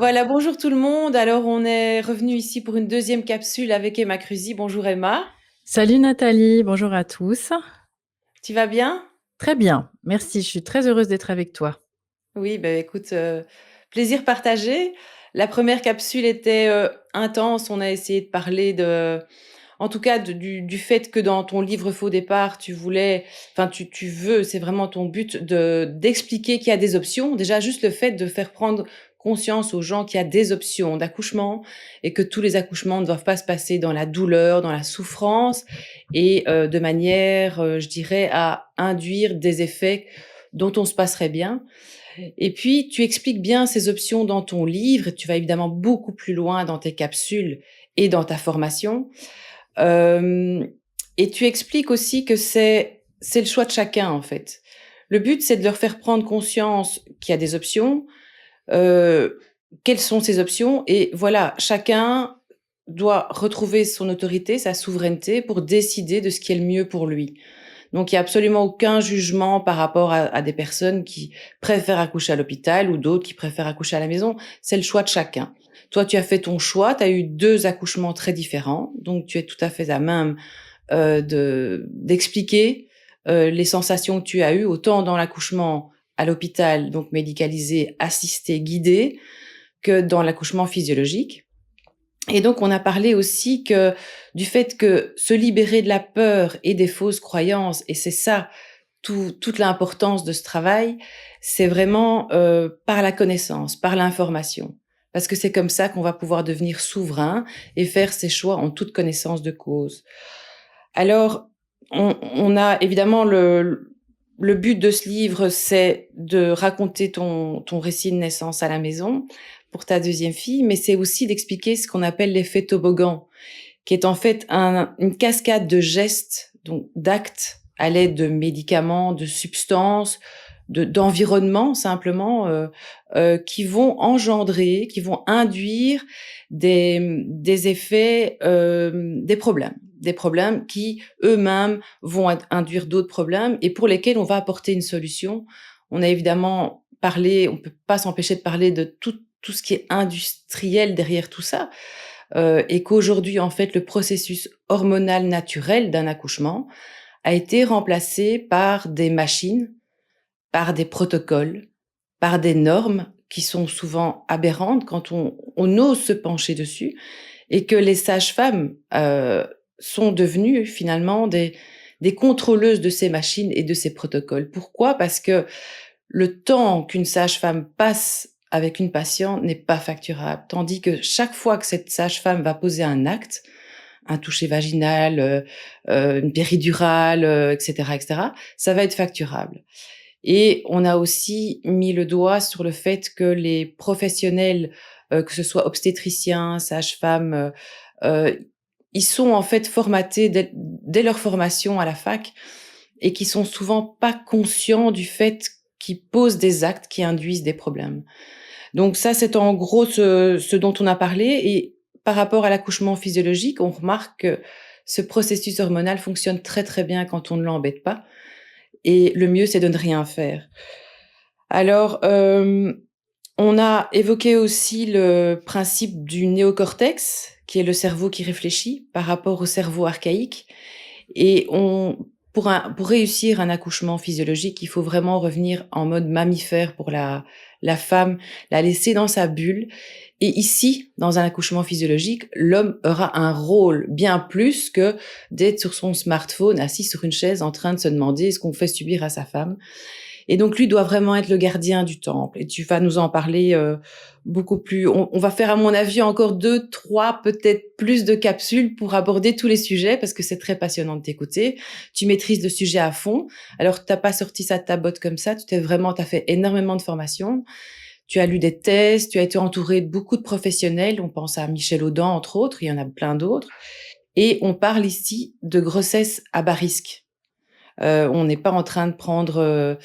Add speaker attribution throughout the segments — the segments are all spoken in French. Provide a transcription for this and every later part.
Speaker 1: Voilà, bonjour tout le monde. Alors, on est revenu ici pour une deuxième capsule avec Emma Cruzy. Bonjour Emma.
Speaker 2: Salut Nathalie, bonjour à tous.
Speaker 1: Tu vas bien?
Speaker 2: Très bien, merci, je suis très heureuse d'être avec toi.
Speaker 1: Oui, ben écoute, plaisir partagé. La première capsule était intense. On a essayé de parler en tout cas, du fait que dans ton livre Faux départ, tu veux, c'est vraiment ton but d'expliquer qu'il y a des options. Déjà, juste le fait de faire prendre conscience aux gens qu'il y a des options d'accouchement et que tous les accouchements ne doivent pas se passer dans la douleur, dans la souffrance et de manière, je dirais, à induire des effets dont on se passerait bien. Et puis, tu expliques bien ces options dans ton livre et tu vas évidemment beaucoup plus loin dans tes capsules et dans ta formation. Euh, et tu expliques aussi que c'est le choix de chacun en fait. Le but c'est de leur faire prendre conscience qu'il y a des options, euh, quelles sont ces options et voilà, chacun doit retrouver son autorité, sa souveraineté pour décider de ce qui est le mieux pour lui. Donc il y a absolument aucun jugement par rapport à des personnes qui préfèrent accoucher à l'hôpital ou d'autres qui préfèrent accoucher à la maison. C'est le choix de chacun. Toi, tu as fait ton choix, tu as eu deux accouchements très différents, donc tu es tout à fait à même d'expliquer les sensations que tu as eues, autant dans l'accouchement à l'hôpital, donc médicalisé, assisté, guidé, que dans l'accouchement physiologique. Et donc, on a parlé aussi du fait que se libérer de la peur et des fausses croyances, et c'est ça toute l'importance de ce travail, c'est vraiment par la connaissance, par l'information. Parce que c'est comme ça qu'on va pouvoir devenir souverain et faire ses choix en toute connaissance de cause. Alors, on a évidemment le but de ce livre, c'est de raconter ton récit de naissance à la maison pour ta deuxième fille, mais c'est aussi d'expliquer ce qu'on appelle l'effet toboggan, qui est en fait une cascade de gestes, donc d'actes à l'aide de médicaments, de substances, d'environnement simplement, qui vont engendrer, qui vont induire des effets, des problèmes qui eux-mêmes vont induire d'autres problèmes et pour lesquels on va apporter une solution. On a évidemment parlé, on peut pas s'empêcher de parler de tout ce qui est industriel derrière tout ça, et qu'aujourd'hui, en fait, le processus hormonal naturel d'un accouchement a été remplacé par des machines, par des protocoles, par des normes qui sont souvent aberrantes quand on ose se pencher dessus, et que les sages-femmes sont devenues finalement des contrôleuses de ces machines et de ces protocoles. Pourquoi? Parce que le temps qu'une sage-femme passe avec une patiente n'est pas facturable. Tandis que chaque fois que cette sage-femme va poser un acte, un toucher vaginal, une péridurale, etc., etc., ça va être facturable. Et on a aussi mis le doigt sur le fait que les professionnels, que ce soit obstétriciens, sages-femmes, ils sont en fait formatés dès leur formation à la fac et qui sont souvent pas conscients du fait qu'ils posent des actes qui induisent des problèmes. Donc ça, c'est en gros ce dont on a parlé. Et par rapport à l'accouchement physiologique, on remarque que ce processus hormonal fonctionne très très bien quand on ne l'embête pas. Et le mieux, c'est de ne rien faire. Alors, on a évoqué aussi le principe du néocortex, qui est le cerveau qui réfléchit par rapport au cerveau archaïque. Et pour réussir un accouchement physiologique, il faut vraiment revenir en mode mammifère pour la femme, la laisser dans sa bulle. Et ici, dans un accouchement physiologique, l'homme aura un rôle bien plus que d'être sur son smartphone, assis sur une chaise en train de se demander ce qu'on fait subir à sa femme. Et donc lui doit vraiment être le gardien du temple. Et tu vas nous en parler beaucoup plus. On va faire à mon avis encore 2, 3, peut-être plus de capsules pour aborder tous les sujets parce que c'est très passionnant de t'écouter. Tu maîtrises le sujet à fond. Alors t'as pas sorti ça de ta botte comme ça. T'as fait énormément de formations. Tu as lu des thèses. Tu as été entouré de beaucoup de professionnels. On pense à Michel Audin entre autres. Il y en a plein d'autres. Et on parle ici de grossesse à bas risque. On n'est pas en train de prendre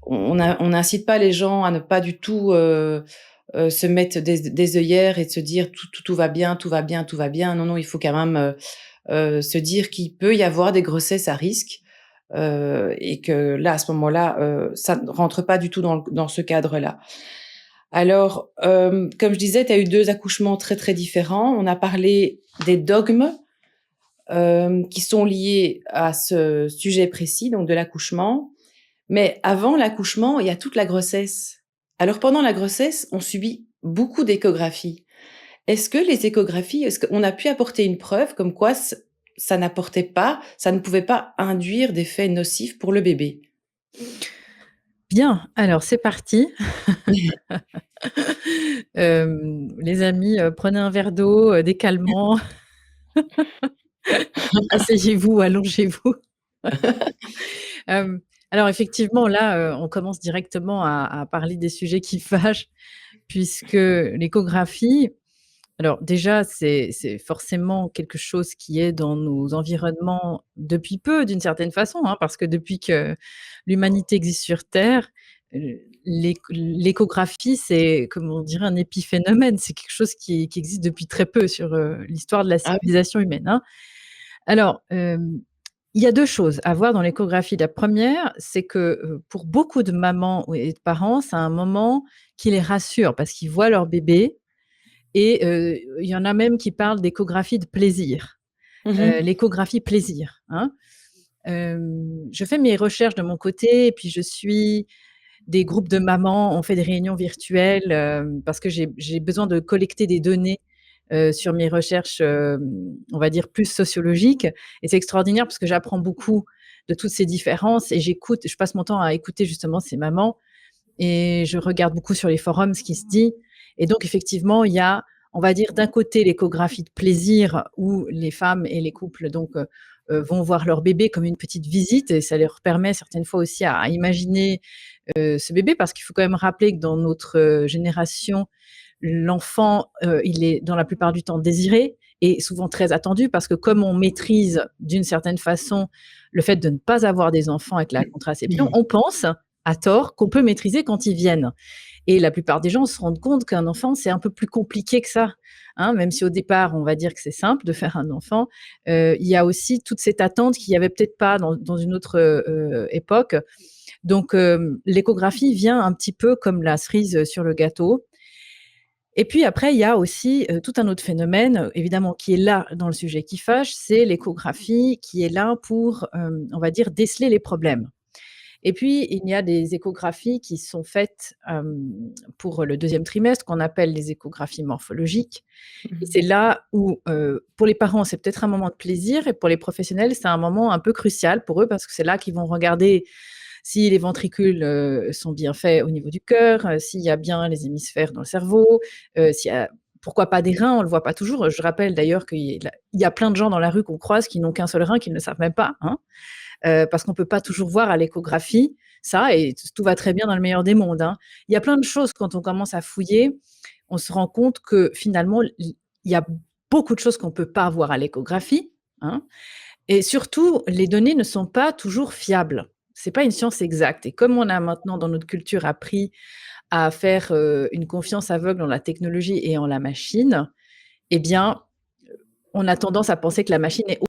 Speaker 1: on n'incite pas les gens à ne pas du tout se mettre des œillères et de se dire tout va bien, tout va bien, tout va bien. Non, non, il faut quand même se dire qu'il peut y avoir des grossesses à risque et que là, à ce moment-là, ça ne rentre pas du tout dans ce cadre-là. Alors, comme je disais, tu as eu 2 accouchements très, très différents. On a parlé des dogmes, qui sont liés à ce sujet précis, donc de l'accouchement. Mais avant l'accouchement, il y a toute la grossesse. Alors pendant la grossesse, on subit beaucoup d'échographies. Est-ce qu'on a pu apporter une preuve comme quoi ça n'apportait pas, ça ne pouvait pas induire d'effets nocifs pour le bébé?
Speaker 2: Bien, alors c'est parti. Les amis, prenez un verre d'eau, des calmants. Asseyez-vous, allongez-vous. Hem, alors effectivement, là, on commence directement à parler des sujets qui fâchent, puisque l'échographie, alors déjà, c'est forcément quelque chose qui est dans nos environnements depuis peu, d'une certaine façon, hein, parce que depuis que l'humanité existe sur terre, l'échographie, c'est, comment dire, un épiphénomène. C'est quelque chose qui existe depuis très peu sur, l'histoire de la
Speaker 1: Ah oui?
Speaker 2: civilisation humaine, hein. Alors, il y a 2 choses à voir dans l'échographie. La première, c'est que, pour beaucoup de mamans et de parents, c'est un moment qui les rassure parce qu'ils voient leur bébé et il y en a même qui parlent d'échographie de plaisir,
Speaker 1: Mmh mh.
Speaker 2: l'échographie plaisir, hein. Je fais mes recherches de mon côté et puis je suis des groupes de mamans, on fait des réunions virtuelles, parce que j'ai besoin de collecter des données, sur mes recherches, on va dire plus sociologiques, et c'est extraordinaire parce que j'apprends beaucoup de toutes ces différences et je passe mon temps à écouter justement ces mamans et je regarde beaucoup sur les forums ce qui se dit, et donc effectivement, il y a, on va dire, d'un côté l'échographie de plaisir où les femmes et les couples donc vont voir leur bébé comme une petite visite et ça leur permet certaines fois aussi à imaginer ce bébé, parce qu'il faut quand même rappeler que dans notre génération, l'enfant, il est dans la plupart du temps désiré et souvent très attendu, parce que comme on maîtrise d'une certaine façon le fait de ne pas avoir des enfants avec la contraception,
Speaker 1: Mmh.
Speaker 2: on pense à tort qu'on peut maîtriser quand ils viennent, et la plupart des gens se rendent compte qu'un enfant, c'est un peu plus compliqué que ça, hein. Même si au départ, on va dire que c'est simple de faire un enfant, il y a aussi toute cette attente qu'il y avait peut-être pas dans une autre, époque. Donc l'échographie vient un petit peu comme la cerise sur le gâteau. Et puis après, il y a aussi, tout un autre phénomène, évidemment qui est là dans le sujet qui fâche, c'est l'échographie qui est là pour, on va dire déceler les problèmes. Et puis il y a des échographies qui sont faites, pour le 2e trimestre, qu'on appelle les échographies morphologiques, et c'est
Speaker 1: Mmh.
Speaker 2: là où, pour les parents, c'est peut-être un moment de plaisir, et pour les professionnels, c'est un moment un peu crucial pour eux, parce que c'est là qu'ils vont regarder si les ventricules, sont bien faits au niveau du cœur, s'il y a bien les hémisphères dans le cerveau, s'il y a, pourquoi pas, des reins, on le voit pas toujours. Je rappelle d'ailleurs qu'il y a plein de gens dans la rue qu'on croise qui n'ont qu'un seul rein, qu'ils ne savent même pas, hein, parce qu'on peut pas toujours voir à l'échographie ça, et tout va très bien dans le meilleur des mondes, hein. Il y a plein de choses, quand on commence à fouiller, on se rend compte que finalement, il y a beaucoup de choses qu'on peut pas voir à l'échographie, hein, et surtout, les données ne sont pas toujours fiables. C'est pas une science exacte, et comme on a maintenant dans notre culture appris à faire, une confiance aveugle en la technologie et en la machine, eh bien, on a tendance à penser que la machine est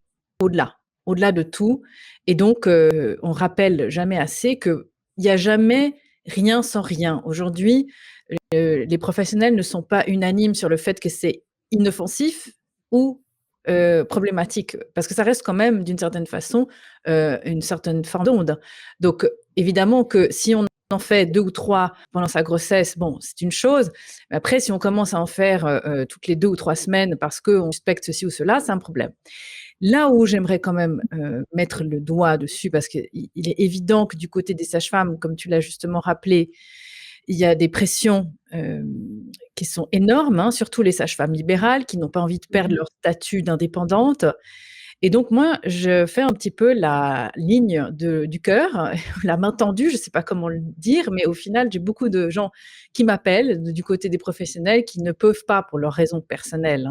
Speaker 2: au-delà, au-delà de tout, et donc on rappelle jamais assez qu'il y a jamais rien sans rien. Aujourd'hui, les professionnels ne sont pas unanimes sur le fait que c'est inoffensif ou problématique, parce que ça reste quand même d'une certaine façon, une certaine forme d'onde. Donc évidemment que si on en fait 2 ou 3 pendant sa grossesse, bon, c'est une chose. Mais après, si on commence à en faire, toutes les 2 ou 3 semaines parce qu'on suspecte ceci ou cela, c'est un problème. Là où j'aimerais quand même, mettre le doigt dessus, parce qu'il est évident que du côté des sages-femmes, comme tu l'as justement rappelé, il y a des pressions, qui sont énormes, hein, surtout les sages-femmes libérales qui n'ont pas envie de perdre
Speaker 1: Mmh.
Speaker 2: leur statut d'indépendante, et donc moi, je fais un petit peu la ligne du cœur, la main tendue, je ne sais pas comment le dire, mais au final, j'ai beaucoup de gens qui m'appellent du côté des professionnels qui ne peuvent pas, pour leurs raisons personnelles,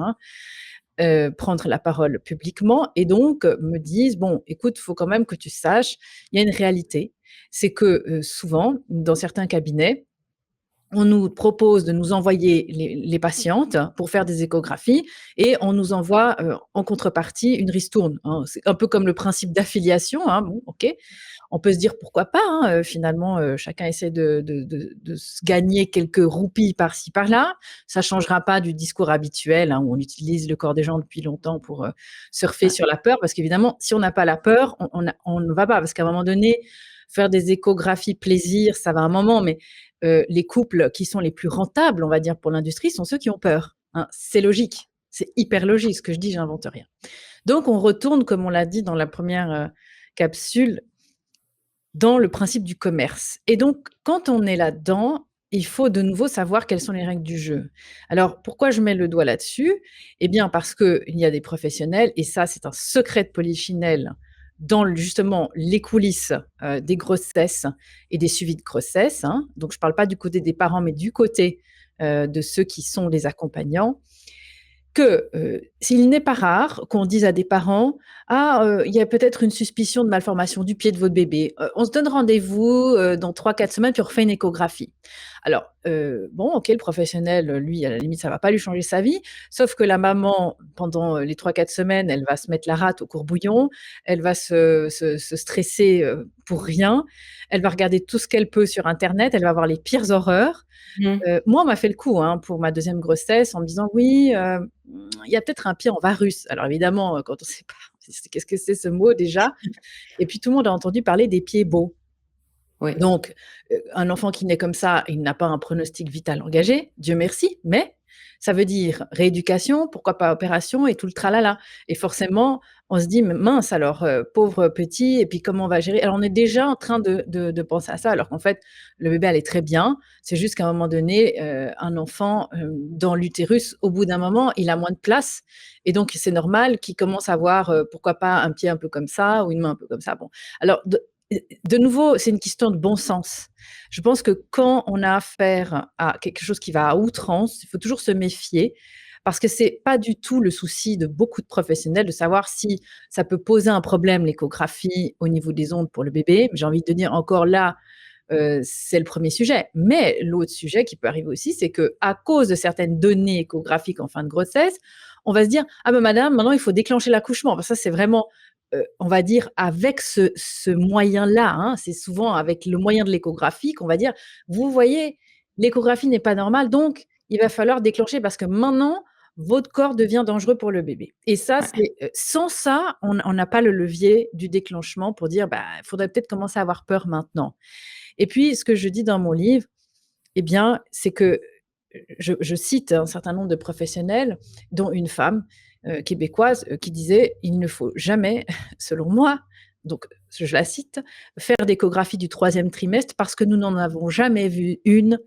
Speaker 2: hein, prendre la parole publiquement, et donc me disent: «Bon, écoute, il faut quand même que tu saches, il y a une réalité, c'est que, souvent, dans certains cabinets, on nous propose de nous envoyer les patientes pour faire des échographies et on nous envoie en contrepartie une ristourne, hein. C'est un peu comme le principe d'affiliation, hein. Bon, ok. On peut se dire pourquoi pas, hein, finalement, chacun essaie de se gagner quelques roupies par-ci par-là. Ça changera pas du discours habituel, hein, où on utilise le corps des gens depuis longtemps pour surfer
Speaker 1: Ouais.
Speaker 2: sur la peur, parce qu'évidemment, si on n'a pas la peur, on ne va pas, parce qu'à un moment donné, faire des échographies plaisir, ça va un moment, mais les couples qui sont les plus rentables, on va dire, pour l'industrie, sont ceux qui ont peur, hein. C'est logique, c'est hyper logique. Ce que je dis, j'invente rien. Donc, on retourne, comme on l'a dit dans la première capsule, dans le principe du commerce. Et donc, quand on est là-dedans, il faut de nouveau savoir quelles sont les règles du jeu. Alors, pourquoi je mets le doigt là-dessus? Eh bien, parce qu'il y a des professionnels, et ça, c'est un secret de polichinelle, dans justement les coulisses des grossesses et des suivis de grossesse, hein. Donc, je ne parle pas du côté des parents, mais du côté de ceux qui sont les accompagnants, que s'il n'est pas rare qu'on dise à des parents: «Ah, il y a peut-être une suspicion de malformation du pied de votre bébé. On se donne rendez-vous, dans 3-4 semaines, puis on refait une échographie». Alors, bon, OK, le professionnel, lui, à la limite, ça va pas lui changer sa vie, sauf que la maman, pendant, les 3-4 semaines, elle va se mettre la rate au courbouillon, elle va se stresser, pour rien, elle va regarder tout ce qu'elle peut sur internet, elle va voir les pires horreurs.
Speaker 1: Mmh.
Speaker 2: Moi, on m'a fait le coup, hein, pour ma deuxième grossesse en me disant: «Oui, il y a peut-être un pied en varus». Alors évidemment, quand on sait pas, qu'est-ce que c'est ce mot déjà? Et puis tout le monde a entendu parler des pieds beaux.
Speaker 1: Oui.
Speaker 2: Donc, un enfant qui naît comme ça, il n'a pas un pronostic vital engagé, Dieu merci, mais ça veut dire rééducation, pourquoi pas opération et tout le tralala. Et forcément, on se dit: «Mais mince alors, pauvre petit et puis comment on va gérer?» Alors on est déjà en train de penser à ça, alors qu'en fait, le bébé allait très bien. C'est juste qu'à un moment donné, un enfant, dans l'utérus, au bout d'un moment, il a moins de place et donc c'est normal qu'il commence à avoir, pourquoi pas un pied un peu comme ça ou une main un peu comme ça. Bon, alors de nouveau, c'est une question de bon sens. Je pense que quand on a affaire à quelque chose qui va à outrance, il faut toujours se méfier parce que c'est pas du tout le souci de beaucoup de professionnels de savoir si ça peut poser un problème, l'échographie, au niveau des ondes pour le bébé. J'ai envie de dire encore là, c'est le premier sujet. Mais l'autre sujet qui peut arriver aussi, c'est qu'à cause de certaines données échographiques en fin de grossesse, on va se dire: «Ah ben madame, maintenant il faut déclencher l'accouchement». Ça, c'est vraiment on va dire avec ce moyen-là, hein, c'est souvent avec le moyen de l'échographie qu'on va dire: «Vous voyez, l'échographie n'est pas normale, donc il va falloir déclencher parce que maintenant, votre corps devient dangereux pour le bébé». Et ça,
Speaker 1: Ouais.
Speaker 2: c'est, sans ça, on n'a pas le levier du déclenchement pour dire: «Bah, il faudrait peut-être commencer à avoir peur maintenant». Et puis, ce que je dis dans mon livre, eh bien, c'est que je cite un certain nombre de professionnels, dont une femme québécoise qui disait: «Il ne faut jamais, selon moi», donc je la cite, «faire d'échographie du troisième trimestre parce que nous n'en avons jamais vu une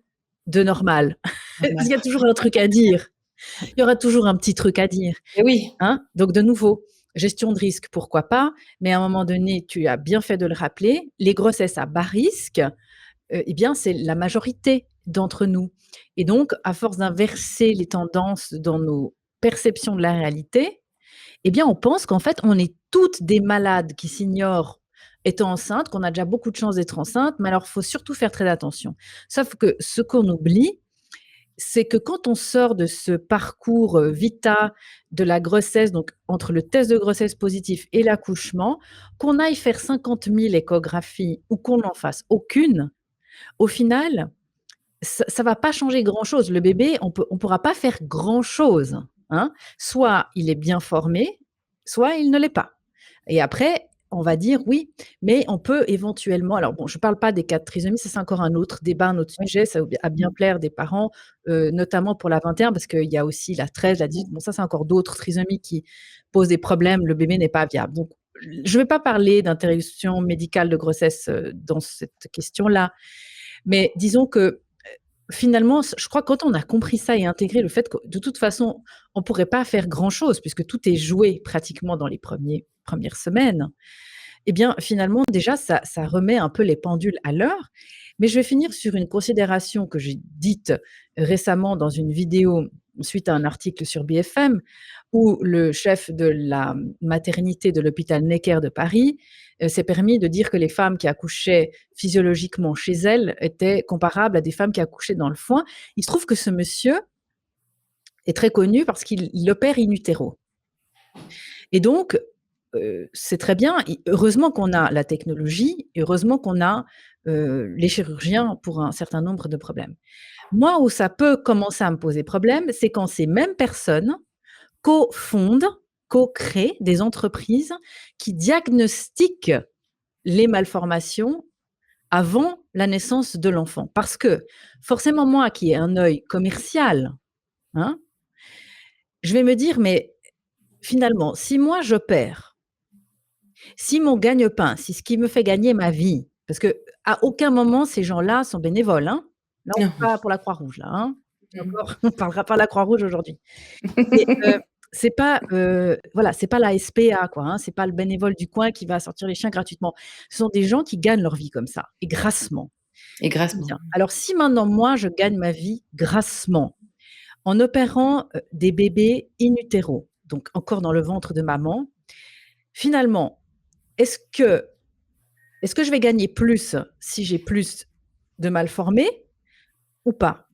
Speaker 2: de normale». Parce qu'il
Speaker 1: Normal.
Speaker 2: y a toujours un truc à dire. Il y aura toujours un petit truc à dire,
Speaker 1: Et oui.
Speaker 2: hein. Donc de nouveau, gestion de risque, pourquoi pas, mais à un moment donné, tu as bien fait de le rappeler, les grossesses à bas risque, eh bien, c'est la majorité d'entre nous. Et donc, à force d'inverser les tendances dans nos perceptions de la réalité, eh bien, on pense qu'en fait, on est toutes des malades qui s'ignorent étant enceintes, qu'on a déjà beaucoup de chance d'être enceinte, mais alors, il faut surtout faire très attention. Sauf que ce qu'on oublie, c'est que quand on sort de ce parcours vita de la grossesse, donc entre le test de grossesse positif et l'accouchement, qu'on aille faire 50 000 échographies ou qu'on n'en fasse aucune, au final, ça va pas changer grand-chose. Le bébé, on pourra pas faire grand-chose, hein. Soit il est bien formé, soit il ne l'est pas. Et après, on va dire: «Oui, mais on peut éventuellement», alors bon, je parle pas des cas de trisomie, ça c'est encore un autre débat, un autre
Speaker 1: Oui.
Speaker 2: sujet, ça a bien plaire des parents, notamment pour la 21 parce qu'il y a aussi la 13, la 18, bon ça c'est encore d'autres trisomies qui posent des problèmes, le bébé n'est pas viable. Donc je vais pas parler d'interruption médicale de grossesse, dans cette question-là, mais disons que finalement, je crois que quand on a compris ça et intégré le fait que de toute façon, on pourrait pas faire grand-chose puisque tout est joué pratiquement dans les premières semaines, eh bien, finalement, déjà, ça remet un peu les pendules à l'heure. Mais je vais finir sur une considération que j'ai dite récemment dans une vidéo suite à un article sur BFM, où le chef de la maternité de l'hôpital Necker de Paris s'est permis de dire que les femmes qui accouchaient physiologiquement chez elles étaient comparables à des femmes qui accouchaient dans le foin. Il se trouve que ce monsieur est très connu parce qu'il opère in utero. Et donc, c'est très bien. Heureusement qu'on a la technologie, et heureusement qu'on a les chirurgiens pour un certain nombre de problèmes. Moi, où ça peut commencer à me poser problème, c'est quand ces mêmes personnes cofondent, co-créent des entreprises qui diagnostiquent les malformations avant la naissance de l'enfant. Parce que forcément, moi qui ai un œil commercial, hein, je vais me dire, mais finalement, si moi j'opère, si mon gagne-pain, si ce qui me fait gagner ma vie, parce qu'à aucun moment ces gens-là sont bénévoles, hein. Là, on
Speaker 1: Non.
Speaker 2: n'est pas pour la Croix-Rouge, là, hein. Et
Speaker 1: Mmh.
Speaker 2: encore, on ne parlera pas de la Croix-Rouge aujourd'hui. Mais c'est pas, voilà, c'est pas la SPA, quoi, hein, c'est pas le bénévole du coin qui va sortir les chiens gratuitement. Ce sont des gens qui gagnent leur vie comme ça et grassement.
Speaker 1: Et
Speaker 2: Très
Speaker 1: grassement.
Speaker 2: bien. Alors si maintenant moi je gagne ma vie grassement en opérant, des bébés in utero, donc encore dans le ventre de maman, finalement, est-ce que est-ce que je vais gagner plus si j'ai plus de mal-formés ou pas?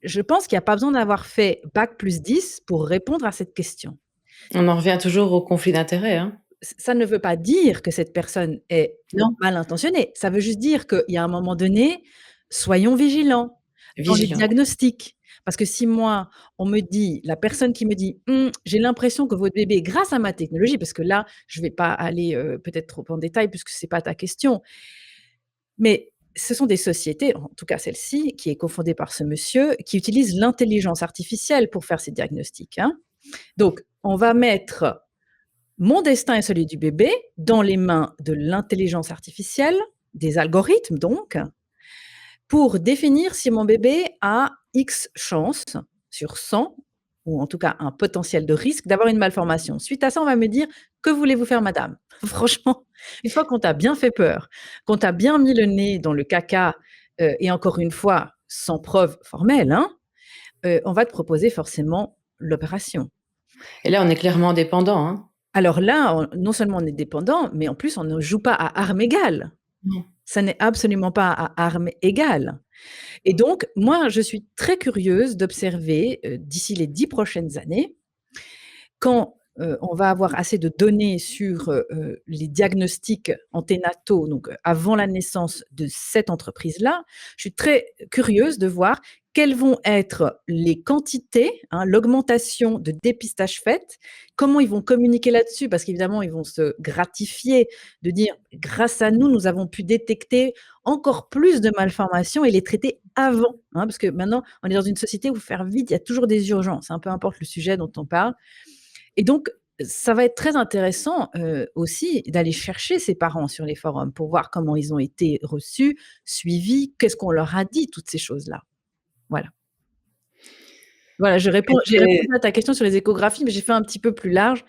Speaker 2: Je pense qu'il y a pas besoin d'avoir fait bac+10 pour répondre à cette question.
Speaker 1: On en revient toujours au conflit d'intérêts, hein.
Speaker 2: Ça ne veut pas dire que cette personne est
Speaker 1: Non,
Speaker 2: mal intentionnée. Ça veut juste dire qu'il y a un moment donné, soyons vigilants dans les
Speaker 1: vigilant.
Speaker 2: diagnostics. Parce que si moi, on me dit, la personne qui me dit: J'ai l'impression que votre bébé, grâce à ma technologie», parce que là, je ne vais pas aller peut-être trop en détail puisque ce n'est pas ta question, mais ce sont des sociétés, en tout cas celle-ci, qui est cofondée par ce monsieur, qui utilise l'intelligence artificielle pour faire ces diagnostics, hein. Donc, on va mettre mon destin et celui du bébé dans les mains de l'intelligence artificielle, des algorithmes donc, pour définir si mon bébé a X chances sur 100, ou en tout cas un potentiel de risque d'avoir une malformation. Suite à ça, on va me dire: «Que voulez-vous faire madame?» Franchement, une fois qu'on t'a bien fait peur, qu'on t'a bien mis le nez dans le caca, et encore une fois, sans preuve formelle, hein, on va te proposer forcément l'opération.
Speaker 1: Et là, on est clairement dépendant, hein.
Speaker 2: Alors là, non seulement on est dépendant, mais en plus on ne joue pas à armes égales.
Speaker 1: Non.
Speaker 2: Ça n'est absolument pas à armes égales. Et donc, moi, je suis très curieuse d'observer, d'ici les 10 prochaines années, quand, on va avoir assez de données sur, les diagnostics anténataux, donc avant la naissance de cette entreprise-là, je suis très curieuse de voir quelles vont être les quantités, hein, l'augmentation de dépistage faites, comment ils vont communiquer là-dessus parce qu'évidemment, ils vont se gratifier de dire: «Grâce à nous, nous avons pu détecter encore plus de malformations et les traiter avant», hein, parce que maintenant, on est dans une société où faire vite, il y a toujours des urgences, hein, peu importe le sujet dont on parle. Et donc, ça va être très intéressant, aussi d'aller chercher ces parents sur les forums pour voir comment ils ont été reçus, suivis, qu'est-ce qu'on leur a dit, toutes ces choses-là. Voilà. Voilà,
Speaker 1: Mais
Speaker 2: j'ai répondu à ta question sur les échographies, mais j'ai fait un petit peu plus large.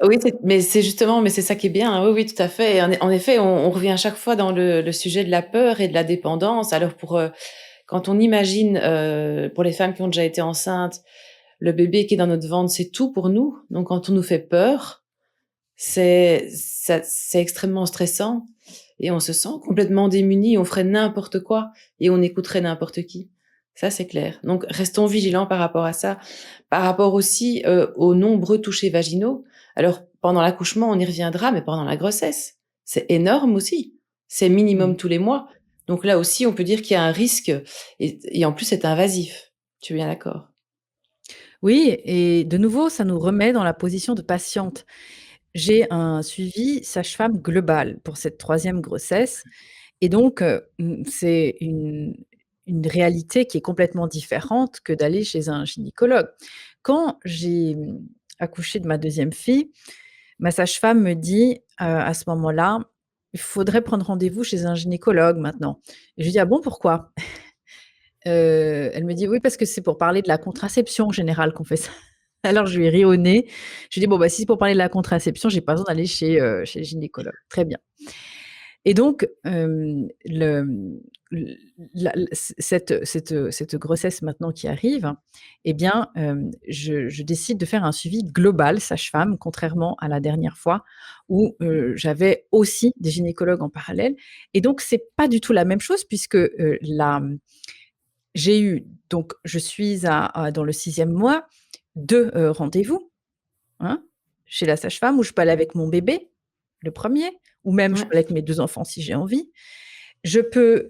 Speaker 1: oui, c'est justement, mais c'est ça qui est bien, hein. Oui, oui, tout à fait. Et en effet, on revient à chaque fois dans le sujet de la peur et de la dépendance. Alors quand on imagine, pour les femmes qui ont déjà été enceintes, le bébé qui est dans notre ventre, c'est tout pour nous. Donc quand on nous fait peur, c'est extrêmement stressant et on se sent complètement démuni. On ferait n'importe quoi et on écouterait n'importe qui. Ça, c'est clair. Donc restons vigilants par rapport à ça. Par rapport aussi, aux nombreux touchés vaginaux. Alors pendant l'accouchement, on y reviendra, mais pendant la grossesse, c'est énorme aussi. C'est
Speaker 2: Mmh.
Speaker 1: minimum tous les mois. Donc là aussi, on peut dire qu'il y a un risque et en plus, c'est invasif. Tu es bien d'accord?
Speaker 2: Oui, et de nouveau, ça nous remet dans la position de patiente. J'ai un suivi sage-femme global pour cette troisième grossesse et donc c'est une réalité qui est complètement différente que d'aller chez un gynécologue. Quand j'ai, accouché de ma deuxième fille, ma sage-femme me dit, à ce moment-là: «Il faudrait prendre rendez-vous chez un gynécologue maintenant». Et je lui dis: «Ah bon, pourquoi?» Elle me dit: «Oui, parce que c'est pour parler de la contraception en général qu'on fait ça». Alors je lui ai ri au nez. Je lui ai dit: «Bon, bah, si c'est pour parler de la contraception, j'ai pas besoin d'aller chez le gynécologue». Très bien. Et donc, l la cette grossesse maintenant qui arrive, eh bien, je décide de faire un suivi global sage-femme, contrairement à la dernière fois où, j'avais aussi des gynécologues en parallèle. Et donc c'est pas du tout la même chose puisque, j'ai eu donc je suis à dans le 6e mois, 2 rendez-vous, hein, chez la sage-femme où je peux aller avec mon bébé, le premier, ou même je
Speaker 1: Ouais.
Speaker 2: peux aller avec mes 2 enfants si j'ai envie. Je peux,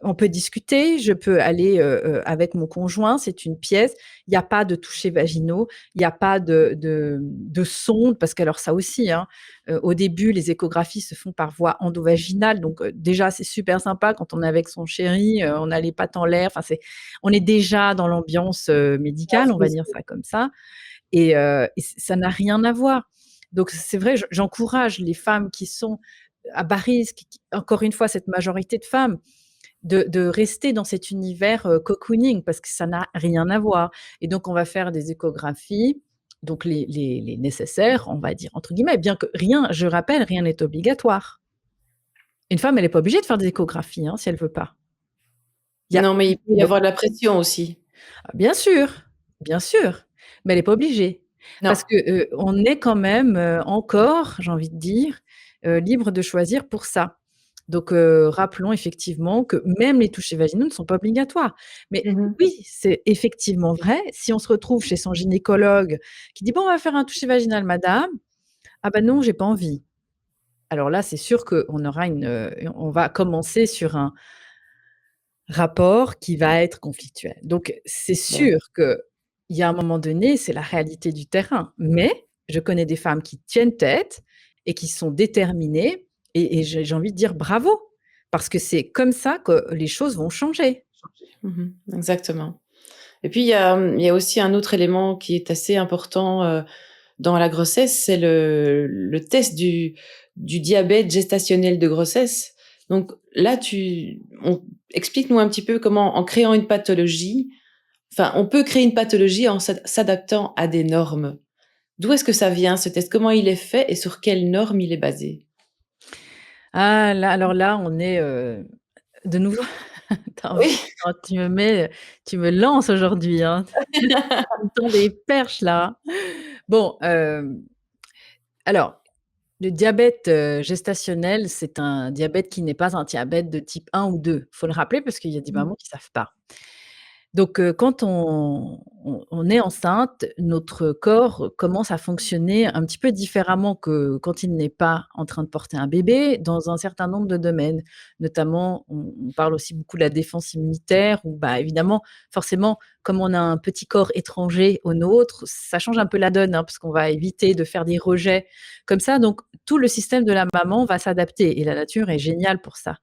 Speaker 2: on peut discuter, je peux aller, avec mon conjoint, c'est une pièce. Il y a pas de touchés vaginaux, il y a pas de sonde parce qu'alors ça aussi, hein, au début, les échographies se font par voie endovaginale donc déjà, c'est super sympa quand on est avec son chéri, on a les pattes en l'air, enfin on est déjà dans l'ambiance, médicale, on va dire ça comme ça et ça n'a rien à voir. Donc c'est vrai, j'encourage les femmes qui sont à bas risque, encore une fois, cette majorité de femmes, de rester dans cet univers, cocooning parce que ça n'a rien à voir et donc on va faire des échographies, donc les «nécessaires», on va dire, entre guillemets, bien que rien je rappelle, rien n'est obligatoire. Une femme, elle est pas obligée de faire des échographies, hein, si elle veut pas. Il y a
Speaker 1: Non, mais il peut y
Speaker 2: le
Speaker 1: avoir de la pression aussi.
Speaker 2: bien sûr, mais elle est pas obligée
Speaker 1: Non.
Speaker 2: parce que, on est quand même, encore, j'ai envie de dire, libre de choisir pour ça. Donc, rappelons effectivement que même les touchés vaginaux ne sont pas obligatoires. Mais
Speaker 1: Mmh mh.
Speaker 2: oui, c'est effectivement vrai, si on se retrouve chez son gynécologue qui dit: «Bon, on va faire un toucher vaginal madame». «Ah bah non, j'ai pas envie». Alors là, c'est sûr qu'on aura on va commencer sur un rapport qui va être conflictuel. Donc c'est
Speaker 1: Bah,
Speaker 2: sûr qu'il y a un moment donné, c'est la réalité du terrain. Mais je connais des femmes qui tiennent tête et qui sont déterminées et j'ai envie de dire bravo, parce que c'est comme ça que les choses vont changer.
Speaker 1: mmh exactement. Et puis il y a aussi un autre élément qui est assez important, dans la grossesse, c'est le test du diabète gestationnel de grossesse. Donc là, explique-nous un petit peu comment, en créant une pathologie, enfin, on peut créer une pathologie en s'adaptant à des normes. D'où est-ce que ça vient ce test? Comment il est fait et sur quelles normes il est basé?
Speaker 2: Ah là, alors là, on est, de nouveau attends,
Speaker 1: Oui.
Speaker 2: tu me lances aujourd'hui, hein. Tu me tends des perches là. Bon, alors le diabète, gestationnel, c'est un diabète qui n'est pas un diabète de type 1 ou 2. Faut le rappeler parce qu'il y a des
Speaker 1: Mmh.
Speaker 2: mamans qui savent pas. Donc, quand on est enceinte, notre corps commence à fonctionner un petit peu différemment que quand il n'est pas en train de porter un bébé, dans un certain nombre de domaines. Notamment, on parle aussi beaucoup de la défense immunitaire où, bah, évidemment, forcément, comme on a un petit corps étranger au nôtre, ça change un peu la donne, hein, parce qu'on va éviter de faire des rejets comme ça. Donc tout le système de la maman va s'adapter et la nature est géniale pour ça.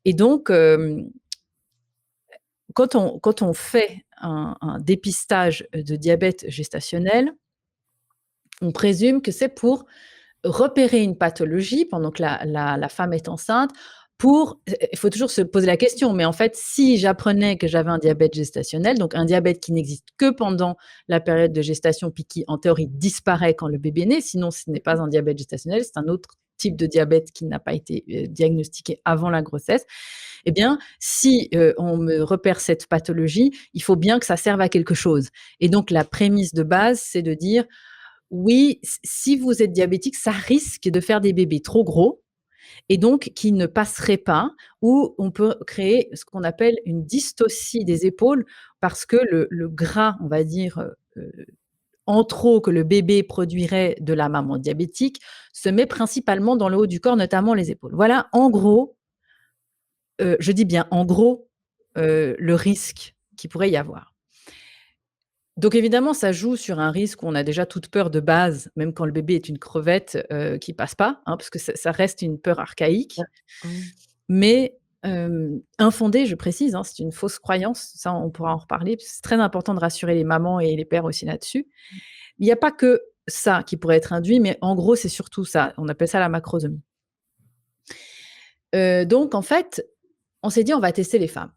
Speaker 2: Et donc, quand on fait un dépistage de diabète gestationnel, on présume que c'est pour repérer une pathologie pendant que la femme est enceinte pour il faut toujours se poser la question, mais en fait, si j'apprenais que j'avais un diabète gestationnel, donc un diabète qui n'existe que pendant la période de gestation, puis qui, en théorie, disparaît quand le bébé naît, sinon ce n'est pas un diabète gestationnel, c'est un autre type de diabète qui n'a pas été, diagnostiqué avant la grossesse. Eh bien, si, on me repère cette pathologie, il faut bien que ça serve à quelque chose et donc la prémisse de base, c'est de dire: «Oui, si vous êtes diabétique, ça risque de faire des bébés trop gros et donc qui ne passeraient pas ou on peut créer ce qu'on appelle une dystocie des épaules parce que le gras, on va dire, en trop que le bébé produirait de la maman diabétique se met principalement dans le haut du corps, notamment les épaules». Voilà, en gros, je dis bien en gros, le risque qu'il pourrait y avoir. Donc évidemment, ça joue sur un risque où on a déjà toute peur de base, même quand le bébé est une crevette, qui passe pas, hein, parce que ça reste une peur archaïque,
Speaker 1: Mmh.
Speaker 2: mais infondée, je précise, hein, c'est une fausse croyance, ça on pourra en reparler, parce que c'est très important de rassurer les mamans et les pères aussi là-dessus. Il y a pas que ça qui pourrait être induit, mais en gros, c'est surtout ça. On appelle ça la macrosomie. Donc en fait, on s'est dit: «On va tester les femmes».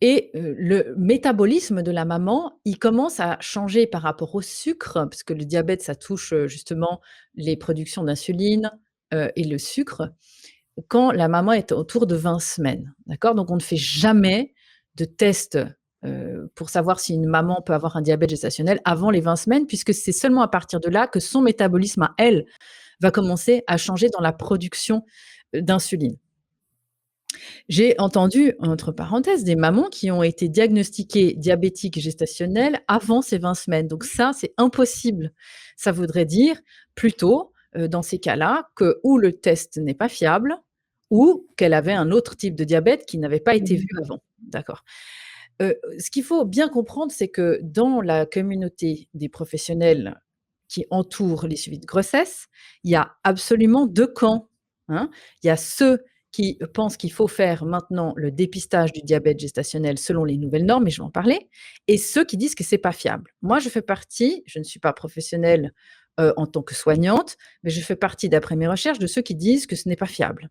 Speaker 2: Et le métabolisme de la maman, il commence à changer par rapport au sucre, parce que le diabète, ça touche, justement les productions d'insuline, et le sucre quand la maman est autour de 20 semaines, d'accord? Donc on ne fait jamais de test, pour savoir si une maman peut avoir un diabète gestationnel avant les 20 semaines, puisque c'est seulement à partir de là que son métabolisme à elle va commencer à changer dans la production, d'insuline. J'ai entendu, entre parenthèses, des mamans qui ont été diagnostiquées diabétiques gestationnelles avant ces 20 semaines. Donc ça, c'est impossible. Ça voudrait dire plutôt, dans ces cas-là, que ou le test n'est pas fiable ou qu'elle avait un autre type de diabète qui n'avait pas été vu
Speaker 1: Mmh.
Speaker 2: avant. D'accord. Ce qu'il faut bien comprendre, c'est que dans la communauté des professionnels qui entourent les suivis de grossesse, il y a absolument 2 camps, hein. Il y a ceux qui pensent qu'il faut faire maintenant le dépistage du diabète gestationnel selon les nouvelles normes, et je vais en parler, et ceux qui disent que c'est pas fiable. Moi, je fais partie, je ne suis pas professionnelle, en tant que soignante, mais je fais partie, d'après mes recherches, de ceux qui disent que ce n'est pas fiable.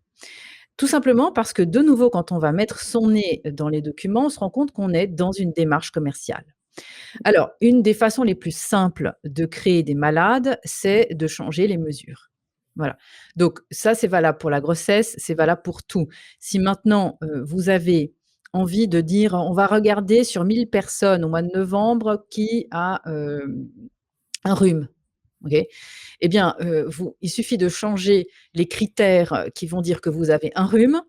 Speaker 2: Tout simplement parce que, de nouveau, quand on va mettre son nez dans les documents, on se rend compte qu'on est dans une démarche commerciale. Alors, une des façons les plus simples de créer des malades, c'est de changer les mesures. Voilà. Donc ça, c'est valable pour la grossesse, c'est valable pour tout. Si maintenant, vous avez envie de dire: «On va regarder sur 1000 personnes au mois de novembre qui a, un rhume». OK? Eh bien, il suffit de changer les critères, qui vont dire que vous avez un rhume,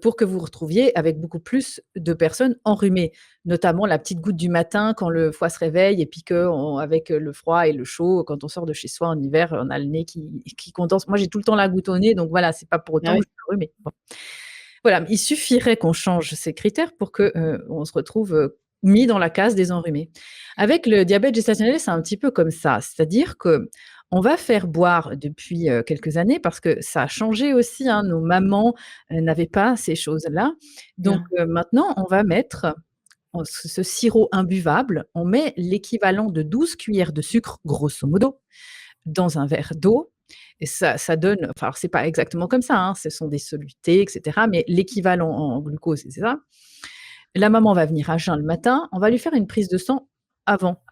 Speaker 2: pour que vous vous retrouviez avec beaucoup plus de personnes enrhumées. Notamment la petite goutte du matin quand le foie se réveille et puis qu'on avec, le froid et le chaud, quand on sort de chez soi en hiver, on a le nez qui condense. Moi, j'ai tout le temps la goutte au nez, donc voilà, c'est pas pour
Speaker 1: Ah
Speaker 2: autant
Speaker 1: oui.
Speaker 2: que je suis enrhumée. Bon. Voilà, il suffirait qu'on change ces critères pour que, on se retrouve, mis dans la case des enrhumés. Avec le diabète gestationnel, c'est un petit peu comme ça, c'est-à-dire qu'on va faire boire depuis, quelques années parce que ça a changé aussi, hein, nos mamans, n'avaient pas ces choses-là. Donc,
Speaker 1: Bien.
Speaker 2: maintenant, on va mettre en ce sirop imbuvable, on met l'équivalent de 12 cuillères de sucre, grosso modo, dans un verre d'eau, et ça donne, enfin, alors c'est pas exactement comme ça, hein, ce sont des solutés et cetera, mais l'équivalent en glucose, c'est ça. La maman va venir à jeun le matin, on va lui faire une prise de sang avant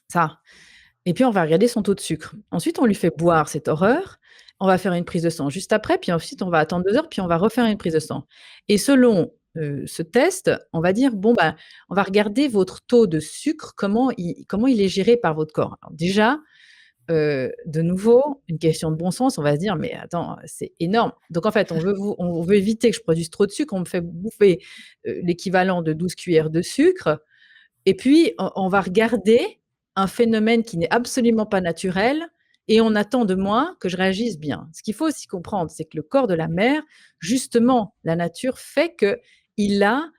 Speaker 2: ça, et puis on va regarder son taux de sucre. Ensuite, on lui fait boire cette horreur, on va faire une prise de sang juste après, puis ensuite on va attendre 2 heures, puis on va refaire une prise de sang, et selon, ce test, on va dire: «Bon, bah, on va regarder votre taux de sucre, comment il est géré par votre corps». Alors déjà, de nouveau, une question de bon sens, on va se dire: «Mais attends, c'est énorme». Donc en fait, on veut éviter que je produise trop de sucre, on me fait bouffer, l'équivalent de 12 cuillères de sucre, et puis on va regarder un phénomène qui n'est absolument pas naturel, et on attend de moi que je réagisse bien. Ce qu'il faut aussi comprendre, c'est que le corps de la mère, justement, la nature fait qu'il a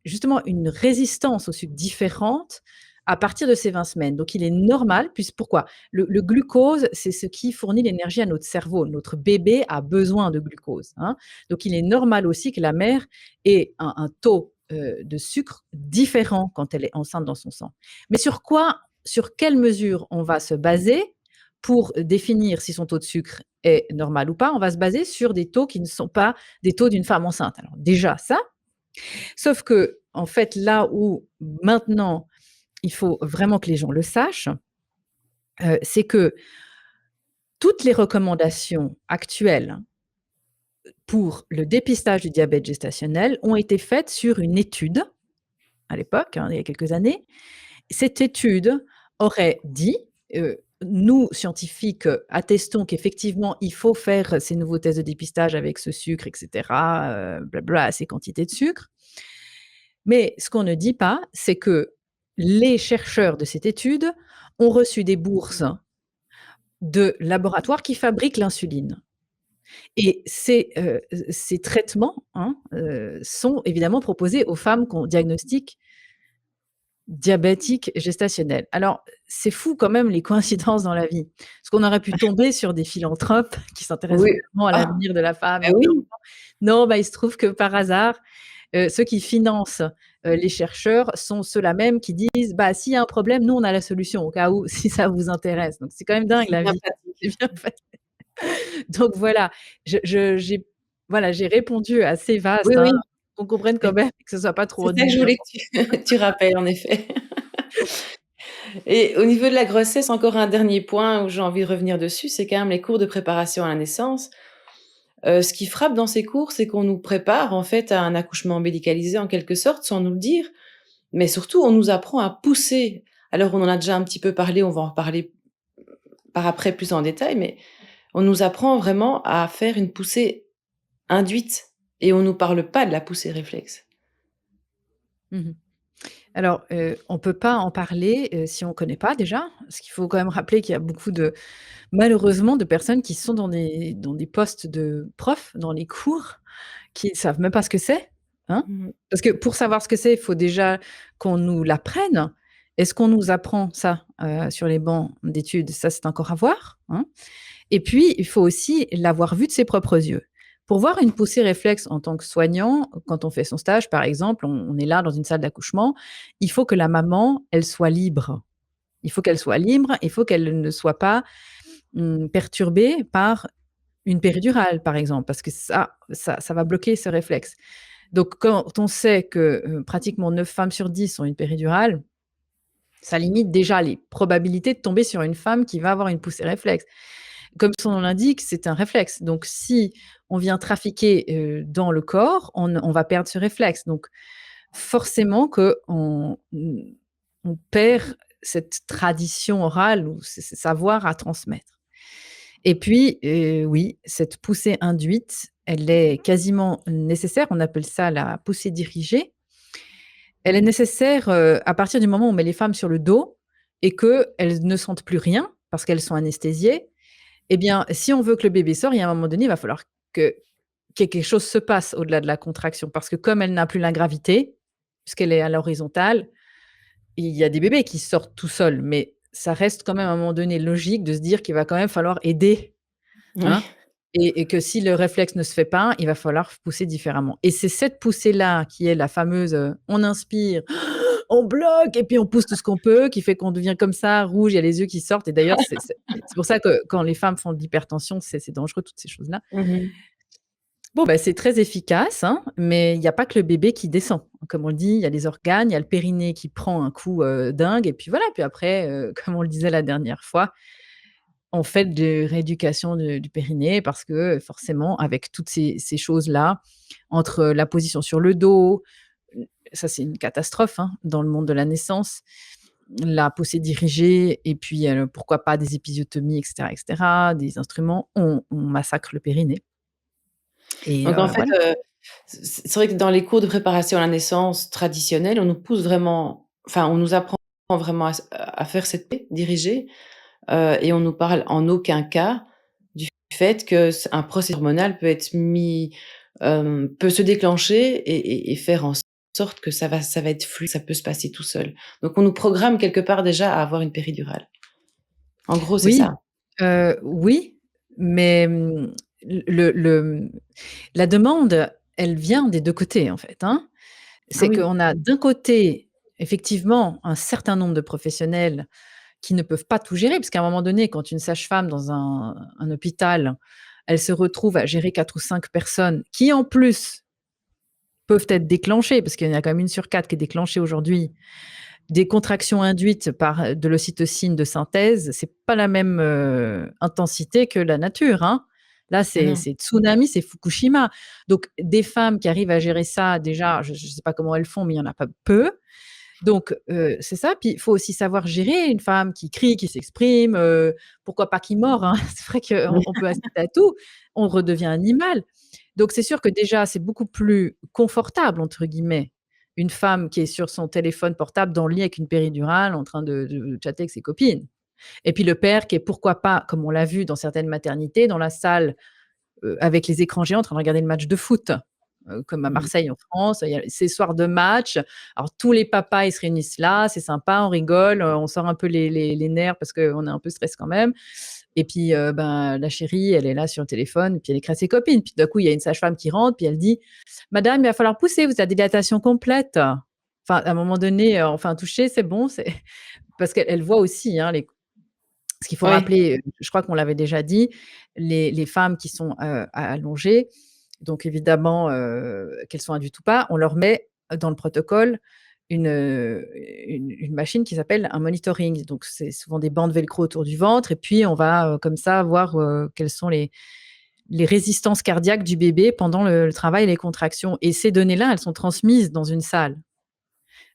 Speaker 2: justement une résistance au sucre différente à partir de ces 20 semaines. Donc il est normal, pourquoi? Le glucose, c'est ce qui fournit l'énergie à notre cerveau. Notre bébé a besoin de glucose, hein. Donc il est normal aussi que la mère ait un taux, de sucre différent quand elle est enceinte dans son sang. Mais sur quelle mesure on va se baser pour définir si son taux de sucre est normal ou pas? On va se baser sur des taux qui ne sont pas des taux d'une femme enceinte. Alors déjà ça, sauf que en fait, là où maintenant il faut vraiment que les gens le sachent, c'est que toutes les recommandations actuelles pour le dépistage du diabète gestationnel ont été faites sur une étude, à l'époque, hein, il y a quelques années. Cette étude aurait dit, nous scientifiques, attestons qu'effectivement il faut faire ces nouveaux tests de dépistage avec ce sucre et cetera, blabla, ces quantités de sucre. Mais ce qu'on ne dit pas, c'est que les chercheurs de cette étude ont reçu des bourses de laboratoires qui fabriquent l'insuline, et ces traitements, hein, sont évidemment proposés aux femmes qu'on diagnostique diabétiques gestationnelles. Alors, c'est fou quand même les coïncidences dans la vie, parce qu'on aurait pu tomber sur des philanthropes qui s'intéressent
Speaker 1: Oui.
Speaker 2: vraiment à
Speaker 1: Ah!
Speaker 2: l'avenir de la femme
Speaker 1: Bah
Speaker 2: et de
Speaker 1: oui.
Speaker 2: l'enfant. Non, bah, il se trouve que par hasard, ceux qui financent, les chercheurs sont ceux-là même qui disent: «Bah, s'il y a un problème, nous on a la solution au cas où, si ça vous intéresse». Donc c'est quand même dingue
Speaker 1: C'est
Speaker 2: la
Speaker 1: bien
Speaker 2: vie.
Speaker 1: pratique.
Speaker 2: C'est bien fait. Donc voilà, j'ai voilà, j'ai répondu assez
Speaker 1: Oui,
Speaker 2: vaste, hein,
Speaker 1: oui.
Speaker 2: qu'on comprenne quand
Speaker 1: C'est
Speaker 2: même, que ce soit pas trop
Speaker 1: c'est ça que je
Speaker 2: ennuyant.
Speaker 1: voulais que tu tu rappelles en effet. Et au niveau de la grossesse, encore un dernier point où j'ai envie de revenir dessus, c'est quand même les cours de préparation à la naissance. Ce qui frappe dans ces cours, c'est qu'on nous prépare en fait à un accouchement médicalisé en quelque sorte, sans nous le dire, mais surtout on nous apprend à pousser. Alors on en a déjà un petit peu parlé, on va en reparler par après plus en détail, mais on nous apprend vraiment à faire une poussée induite et on nous parle pas de la poussée réflexe.
Speaker 2: Mmh. Alors, on peut pas en parler, si on connaît pas déjà. Parce qu'il faut quand même rappeler qu'il y a beaucoup de malheureusement de personnes qui sont dans des postes de profs, dans les cours, qui ne savent même pas ce que c'est, hein.
Speaker 1: Mmh.
Speaker 2: Parce que pour savoir ce que c'est, il faut déjà qu'on nous l'apprenne. Est-ce qu'on nous apprend ça, sur les bancs d'études? Ça, c'est encore à voir, hein. Et puis, il faut aussi l'avoir vu de ses propres yeux. Pour voir une poussée réflexe en tant que soignant, quand on fait son stage, par exemple, on est là dans une salle d'accouchement, il faut que la maman, elle soit libre. Il faut qu'elle soit libre, il faut qu'elle ne soit pas, perturbée par une péridurale, par exemple, parce que ça va bloquer ce réflexe. Donc quand on sait que, pratiquement 9 femmes sur 10 ont une péridurale, ça limite déjà les probabilités de tomber sur une femme qui va avoir une poussée réflexe. Comme son nom l'indique, c'est un réflexe. Donc si on vient trafiquer, dans le corps, on va perdre ce réflexe. Donc forcément qu'on on perd cette tradition orale ou ce savoir à transmettre. Et puis, oui, cette poussée induite, elle est quasiment nécessaire. On appelle ça la poussée dirigée. Elle est nécessaire, à partir du moment où on met les femmes sur le dos et qu'elles ne sentent plus rien parce qu'elles sont anesthésiées. Eh bien, si on veut que le bébé sorte, il y a un moment donné, il va falloir que quelque chose se passe au-delà de la contraction parce que comme elle n'a plus la gravité, puisqu'elle est à l'horizontale, il y a des bébés qui sortent tout seuls, mais ça reste quand même à un moment donné logique de se dire qu'il va quand même falloir aider,
Speaker 1: Oui.
Speaker 2: hein, et que si le réflexe ne se fait pas, il va falloir pousser différemment et c'est cette poussée-là qui est la fameuse, on inspire, on bloque et puis on pousse tout ce qu'on peut, qui fait qu'on devient comme ça rouge, il y a les yeux qui sortent et d'ailleurs c'est pour ça que quand les femmes font de l'hypertension, c'est dangereux toutes ces choses-là.
Speaker 1: Mmh.
Speaker 2: Bon, bah, c'est très efficace, hein, mais il y a pas que le bébé qui descend. Comme on le dit, il y a les organes, il y a le périnée qui prend un coup, dingue et puis voilà, puis après, comme on le disait la dernière fois, on fait de rééducation du périnée parce que forcément avec toutes ces choses-là, entre la position sur le dos, ça c'est une catastrophe, hein, dans le monde de la naissance, la poussée dirigée et puis, pourquoi pas des épisiotomies et cetera, des instruments, on massacre le périnée et
Speaker 1: Donc en fait,
Speaker 2: voilà.
Speaker 1: c'est vrai que dans les cours de préparation à la naissance traditionnels, on nous pousse vraiment enfin, on nous apprend vraiment à faire cette paix dirigée, et on nous parle en aucun cas du fait que un processus hormonal peut être peut se déclencher et faire en sorte que ça va être fluide, ça peut se passer tout seul. Donc on nous programme quelque part déjà à avoir une péridurale. En gros, c'est
Speaker 2: Oui,
Speaker 1: ça.
Speaker 2: oui, mais, le, la demande, elle vient des 2 côtés, en fait, hein.
Speaker 1: Ah
Speaker 2: C'est
Speaker 1: oui.
Speaker 2: qu'on a d'un côté, effectivement, un certain nombre de professionnels qui ne peuvent pas tout gérer, parce qu'à un moment donné, quand une sage-femme dans un hôpital, elle se retrouve à gérer 4 ou 5 personnes qui, en plus, peuvent être déclenchées, parce qu'il y en a quand même 1 sur 4 qui est déclenchée aujourd'hui. Des contractions induites par, de l'ocytocine de synthèse, c'est pas la même, intensité que la nature, hein. Là,
Speaker 1: Ah
Speaker 2: c'est
Speaker 1: non.
Speaker 2: c'est tsunami, c'est Fukushima. Donc des femmes qui arrivent à gérer ça, déjà, je sais pas comment elles font, mais il y en a pas peu. Donc c'est ça. Puis il faut aussi savoir gérer une femme qui crie, qui s'exprime, pourquoi pas qui mord, hein. C'est vrai qu'on peut assister à tout. On redevient animal. Donc c'est sûr que déjà, c'est beaucoup plus «confortable» entre guillemets, une femme qui est sur son téléphone portable dans le lit avec une péridurale en train de chatter avec ses copines. Et puis le père qui est pourquoi pas, comme on l'a vu dans certaines maternités, dans la salle, avec les écrans géants en train de regarder le match de foot, comme à
Speaker 1: Mmh.
Speaker 2: Marseille en France, il y a ces soirs de match. Alors tous les papas, ils se réunissent là, c'est sympa, on rigole, on sort un peu les nerfs parce qu'on est un peu stress quand même. Et puis, ben, la chérie, elle est là sur le téléphone, puis elle écrit à ses copines. Puis d'un coup, il y a une sage-femme qui rentre, puis elle dit: «Madame, il va falloir pousser, vous avez dilatation complète». Enfin, à un moment donné, enfin toucher, c'est bon, c'est parce qu'elle voit aussi, hein, les ce qu'il faut
Speaker 1: Oui.
Speaker 2: rappeler, je crois qu'on l'avait déjà dit, les femmes qui sont, allongées, donc évidemment, qu'elles soient induites ou pas, on leur met dans le protocole une machine qui s'appelle un monitoring. Donc, c'est souvent des bandes velcro autour du ventre et puis on va, comme ça voir, quelles sont les résistances cardiaques du bébé pendant le travail et les contractions et ces données-là, elles sont transmises dans une salle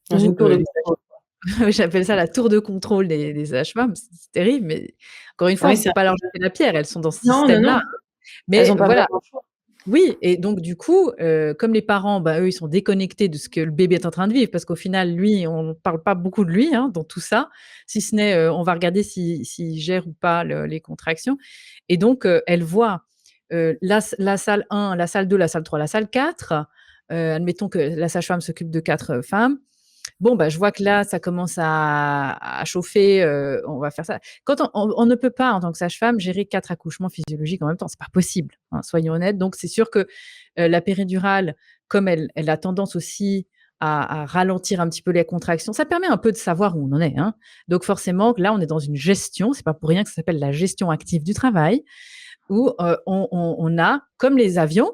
Speaker 1: Dans
Speaker 2: où,
Speaker 1: une tour de
Speaker 2: les
Speaker 1: contrôle.
Speaker 2: j'appelle ça la tour de contrôle des sages-femmes, c'est terrible, mais encore une fois,
Speaker 1: Oui,
Speaker 2: on ne
Speaker 1: c'est
Speaker 2: peut pas leur
Speaker 1: un
Speaker 2: jeter la pierre, elles sont dans ce
Speaker 1: non, non, non,
Speaker 2: système-là.
Speaker 1: elles
Speaker 2: Mais
Speaker 1: ont pas
Speaker 2: voilà,
Speaker 1: vraiment le choix.
Speaker 2: oui et donc du coup, comme les parents, bah, eux, ils sont déconnectés de ce que le bébé est en train de vivre parce qu'au final, lui, on ne parle pas beaucoup de lui, hein, dans tout ça, si ce n'est, on va regarder s'il gère ou pas les contractions et donc elle voit, la salle 1, la salle 2, la salle 3, la salle 4, admettons que la sage-femme s'occupe de 4 femmes. Bon, bah, je vois que là, ça commence à chauffer, on va faire ça. Quand on ne peut pas, en tant que sage-femme, gérer 4 accouchements physiologiques en même temps, c'est pas possible, hein, soyons honnêtes. Donc c'est sûr que, la péridurale, comme elle a tendance aussi à ralentir un petit peu les contractions, ça permet un peu de savoir où on en est, hein. Donc forcément, là, on est dans une gestion, c'est pas pour rien que ça s'appelle la gestion active du travail, où, on a, comme les avions,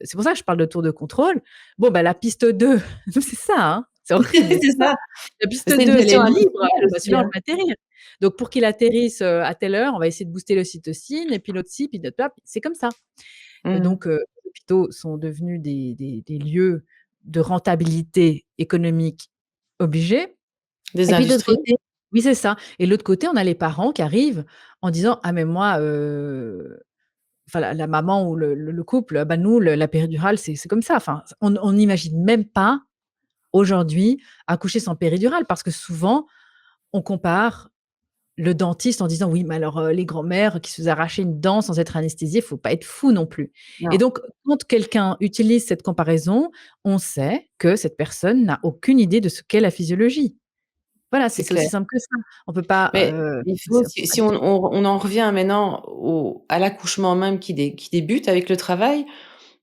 Speaker 2: c'est pour ça que je parle de tour de contrôle. Bon, bah, la piste 2, c'est ça, hein, c'est horrible, mais
Speaker 1: C'est
Speaker 2: c'est ça.
Speaker 1: ça.
Speaker 2: La piste
Speaker 1: C'est une
Speaker 2: 2, elle est
Speaker 1: gestion
Speaker 2: libre,
Speaker 1: industrielle
Speaker 2: bon, bah,
Speaker 1: aussi,
Speaker 2: celui-là, on
Speaker 1: hein.
Speaker 2: le fait atterrir. Donc pour qu'il atterrisse, à telle heure, on va essayer de booster l'ocytocine et puis l'autre ci, puis l'autre là, c'est comme ça.
Speaker 1: Mmh.
Speaker 2: Donc les hôpitaux sont devenus des lieux de rentabilité économique obligée
Speaker 1: Des
Speaker 2: et puis de l'autre
Speaker 1: industries.
Speaker 2: côté oui, c'est ça et de l'autre côté, on a les parents qui arrivent en disant: «Ah mais moi, enfin la maman ou le couple, bah, nous la péridurale c'est comme ça». Enfin, on n'imagine même pas aujourd'hui accoucher sans péridurale parce que souvent on compare le dentiste en disant: «Oui, mais alors, les grands-mères qui se faisaient arracher une dent sans être anesthésiées, il faut pas être fou non plus» et
Speaker 1: Non,
Speaker 2: donc quand quelqu'un utilise cette comparaison, on sait que cette personne n'a aucune idée de ce qu'est la physiologie. Voilà,
Speaker 1: c'est
Speaker 2: c'est aussi
Speaker 1: clair.
Speaker 2: simple que ça. On peut pas,
Speaker 1: Mais il faut si on en revient maintenant à l'accouchement même qui débute avec le travail,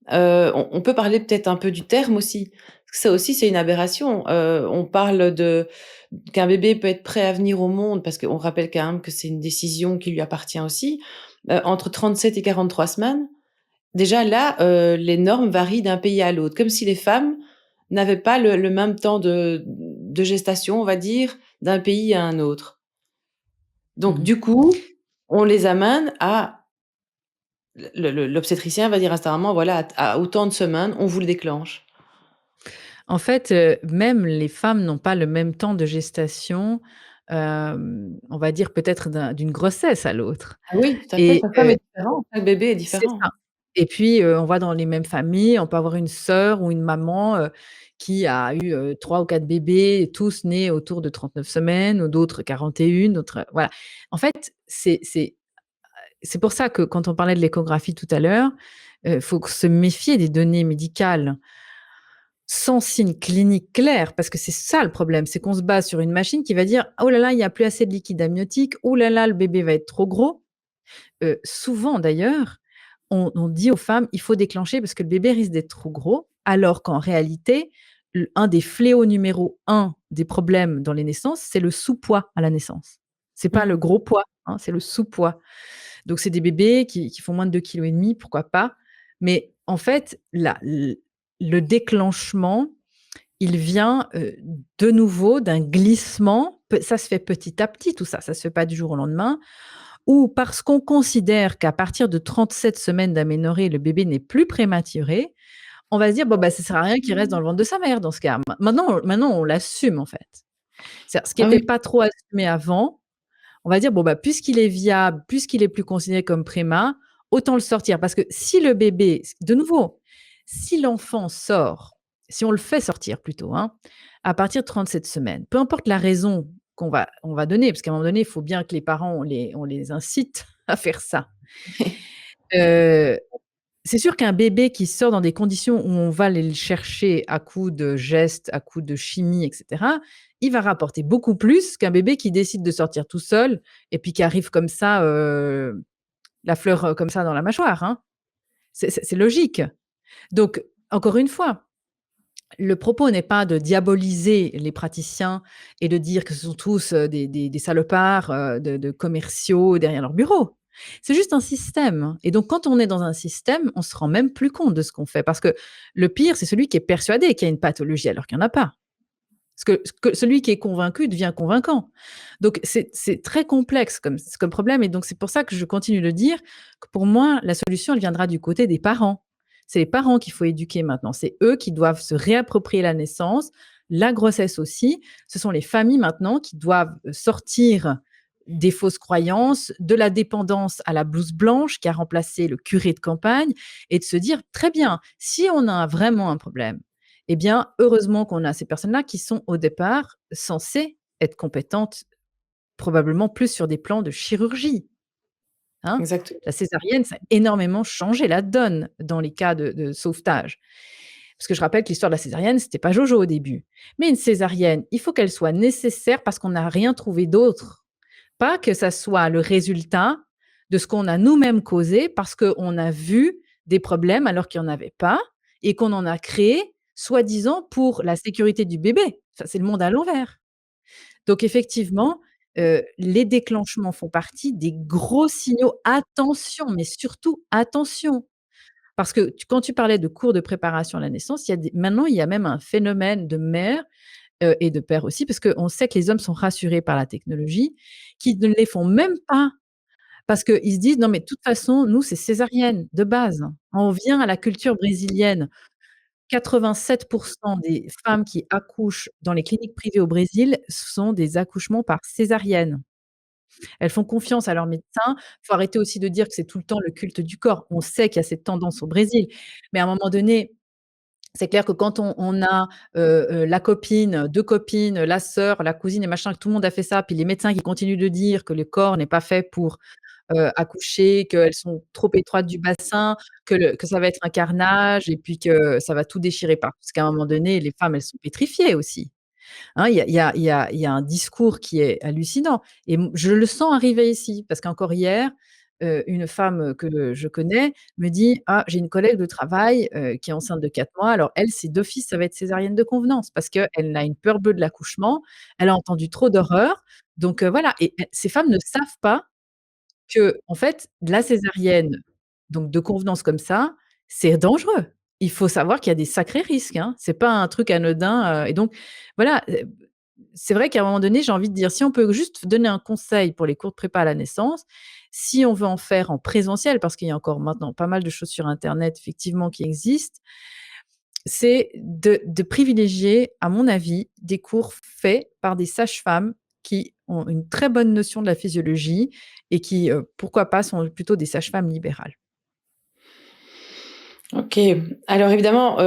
Speaker 1: on peut parler peut-être un peu du terme aussi. Parce que ça aussi, c'est une aberration. On parle de qu'un bébé peut être prêt à venir au monde, parce qu'on rappelle quand même que c'est une décision qui lui appartient aussi, entre 37 et 43 semaines. Déjà là, les normes varient d'un pays à l'autre, comme si les femmes n'avaient pas le même temps de gestation, on va dire, d'un pays à un autre. Donc
Speaker 2: mmh.
Speaker 1: du coup, on les amène à l'obstétricien va dire à sa maman: «Voilà, à autant de semaines, on vous le déclenche».
Speaker 2: En fait, même les femmes n'ont pas le même temps de gestation, on va dire peut-être d'une grossesse à l'autre
Speaker 1: Ah oui, tout à fait,
Speaker 2: et
Speaker 1: chaque femme est différente, chaque bébé est
Speaker 2: c'est
Speaker 1: différent.
Speaker 2: ça et puis, on voit dans les mêmes familles, on peut avoir une sœur ou une maman, qui a eu, 3 ou 4 bébés, tous nés autour de 39 semaines ou d'autres 41, d'autres, voilà. En fait, c'est pour ça que quand on parlait de l'échographie tout à l'heure, faut se méfier des données médicales sans signe clinique clair, parce que c'est ça le problème, c'est qu'on se base sur une machine qui va dire: «Oh là là, il y a plus assez de liquide amniotique. Oh là là, le bébé va être trop gros». Souvent d'ailleurs, on dit aux femmes: «Il faut déclencher parce que le bébé risque d'être trop gros», alors qu'en réalité, un des fléaux numéro un des problèmes dans les naissances, c'est le sous-poids à la naissance. C'est pas le
Speaker 1: Mmh.
Speaker 2: gros poids, hein, c'est le sous-poids. Donc c'est des bébés qui font moins de 2,5 kg, pourquoi pas, mais en fait, le déclenchement, il vient, de nouveau d'un glissement, ça se fait petit à petit tout ça, ça se fait pas du jour au lendemain, ou parce qu'on considère qu'à partir de 37 semaines d'aménorrhée, le bébé n'est plus prématuré, on va se dire: «Bon, bah, ça sert à rien qu'il reste dans le ventre de sa mère dans ce cas». Maintenant on l'assume en fait. C'est-à-dire ce qui
Speaker 1: Ah
Speaker 2: était
Speaker 1: oui,
Speaker 2: pas trop assumé avant, on va dire: «Bon, bah, puisqu'il est viable, puisqu'il est plus considéré comme préma, autant le sortir». Parce que si le bébé de nouveau, si l'enfant sort, si on le fait sortir plutôt, hein, à partir de 37 semaines, peu importe la raison on va donner, parce qu'à un moment donné, il faut bien que les parents, on les incite à faire ça. Heu, c'est sûr qu'un bébé qui sort dans des conditions où on va aller le chercher à coups de gestes, à coups de chimie et cetera, il va rapporter beaucoup plus qu'un bébé qui décide de sortir tout seul et puis qui arrive comme ça, la fleur, comme ça dans la mâchoire, hein. C'est logique. Donc encore une fois, le propos n'est pas de diaboliser les praticiens et de dire que ce sont tous, des salopards, de commerciaux derrière leur bureau. C'est juste un système et donc quand on est dans un système, on se rend même plus compte de ce qu'on fait parce que le pire, c'est celui qui est persuadé qu'il y a une pathologie alors qu'il y en a pas. Celui qui est convaincu devient convaincant. Donc, c'est très complexe comme problème. Et donc, c'est pour ça que je continue de dire que pour moi, la solution, elle viendra du côté des parents. C'est les parents qu'il faut éduquer maintenant. C'est eux qui doivent se réapproprier la naissance, la grossesse aussi. Ce sont les familles maintenant qui doivent sortir des fausses croyances, de la dépendance à la blouse blanche qui a remplacé le curé de campagne, et de se dire, très bien, si on a vraiment un problème, eh bien, heureusement qu'on a ces personnes-là qui sont au départ censées être compétentes, probablement plus sur des plans de chirurgie, hein.
Speaker 1: Exactement.
Speaker 2: La césarienne, ça a énormément changé la donne dans les cas de sauvetage. Parce que je rappelle que l'histoire de la césarienne, c'était pas jojo au début. Mais une césarienne, il faut qu'elle soit nécessaire parce qu'on n'a rien trouvé d'autre. Pas que ça soit le résultat de ce qu'on a nous-mêmes causé parce qu'on a vu des problèmes alors qu'il y en avait pas et qu'on en a créé, soi-disant pour la sécurité du bébé. Ça, c'est le monde à l'envers. Donc effectivement, les déclenchements font partie des gros signaux. Attention, mais surtout attention! Parce que quand tu parlais de cours de préparation à la naissance, maintenant, il y a même un phénomène de mères, et de pères aussi, parce qu'on sait que les hommes sont rassurés par la technologie, qui ne les font même pas parce qu'ils se disent: «Non, mais de toute façon, nous, c'est césarienne de base». On vient à la culture brésilienne. 87 des femmes qui accouchent dans les cliniques privées au Brésil sont des accouchements par césarienne. Elles font confiance à leurs médecins. Il faut arrêter aussi de dire que c'est tout le temps le culte du corps. On sait qu'il y a cette tendance au Brésil, mais à un moment donné, c'est clair que quand on a, la copine, 2 copines, la sœur, la cousine et machin, que tout le monde a fait ça, puis les médecins qui continuent de dire que le corps n'est pas fait pour, accoucher, qu'elles sont trop étroites du bassin, que ça va être un carnage et puis que ça va tout déchirer partout. Parce qu'à un moment donné, les femmes, elles sont pétrifiées aussi. Hein, il y a un discours qui est hallucinant et je le sens arriver ici parce qu'encore hier, une femme, que je connais me dit: «Ah, j'ai une collègue de travail, qui est enceinte de 4 mois. Alors elle, c'est d'office, ça va être césarienne de convenance parce qu'elle a une peur bleue de l'accouchement. Elle a entendu trop d'horreurs». Donc voilà, et ces femmes ne savent pas qu'en fait, la césarienne, donc de convenance comme ça, c'est dangereux. Il faut savoir qu'il y a des sacrés risques, hein. C'est pas un truc anodin, et donc voilà, c'est vrai qu'à un moment donné, j'ai envie de dire, si on peut juste donner un conseil pour les cours de prépa à la naissance, si on veut en faire en présentiel, parce qu'il y a encore maintenant pas mal de choses sur internet effectivement qui existent, c'est de privilégier, à mon avis, des cours faits par des sages-femmes qui ont une très bonne notion de la physiologie et qui, pourquoi pas, sont plutôt des sages-femmes libérales.
Speaker 1: OK. Alors évidemment,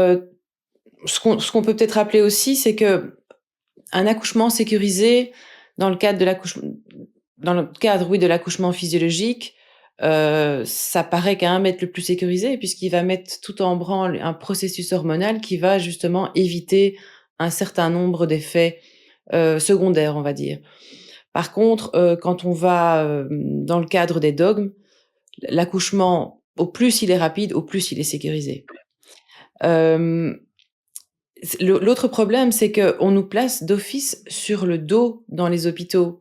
Speaker 1: ce qu'on peut peut-être rappeler aussi, c'est qu'un accouchement sécurisé dans le cadre de oui, de l'accouchement physiologique, ça paraît quand même être le plus sécurisé puisqu'il va mettre tout en branle un processus hormonal qui va justement éviter un certain nombre d'effets, secondaires, on va dire. Par contre, quand on va, dans le cadre des dogmes, l'accouchement, au plus il est rapide, au plus il est sécurisé. Hem, l'autre problème, c'est qu'on nous place d'office sur le dos dans les hôpitaux.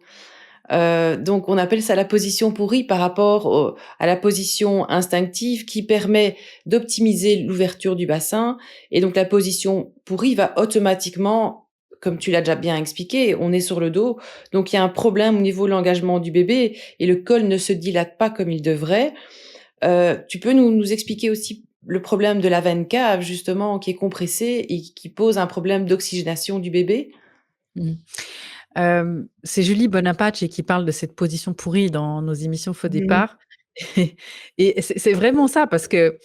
Speaker 1: Donc on appelle ça la position pourrie par rapport à la position instinctive qui permet d'optimiser l'ouverture du bassin. Et donc la position pourrie va automatiquement, comme tu l'as déjà bien expliqué, on est sur le dos. Donc il y a un problème au niveau de l'engagement du bébé et le col ne se dilate pas comme il devrait. Tu peux nous expliquer aussi le problème de la veine cave justement qui est compressée et qui pose un problème d'oxygénation du bébé?
Speaker 2: Mmh. C'est Julie Bonaparte qui parle de cette position pourrie dans nos émissions Faux
Speaker 1: Mmh.
Speaker 2: départ et c'est vraiment ça parce que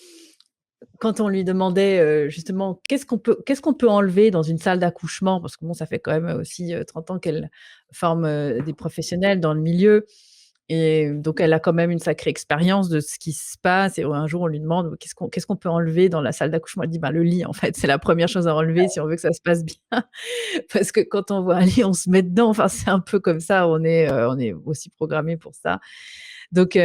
Speaker 2: quand on lui demandait, justement qu'est-ce qu'on peut enlever dans une salle d'accouchement? Parce que bon, ça fait quand même aussi, 30 ans qu'elle forme, des professionnels dans le milieu et donc elle a quand même une sacrée expérience de ce qui se passe et un jour on lui demande: «Qu'est-ce qu'on peut enlever dans la salle d'accouchement?» Elle dit: «Ben, le lit en fait, c'est la première chose à enlever si on veut que ça se passe bien». Parce que quand on voit un lit, on se met dedans, enfin c'est un peu comme ça, on est aussi programmé pour ça. Donc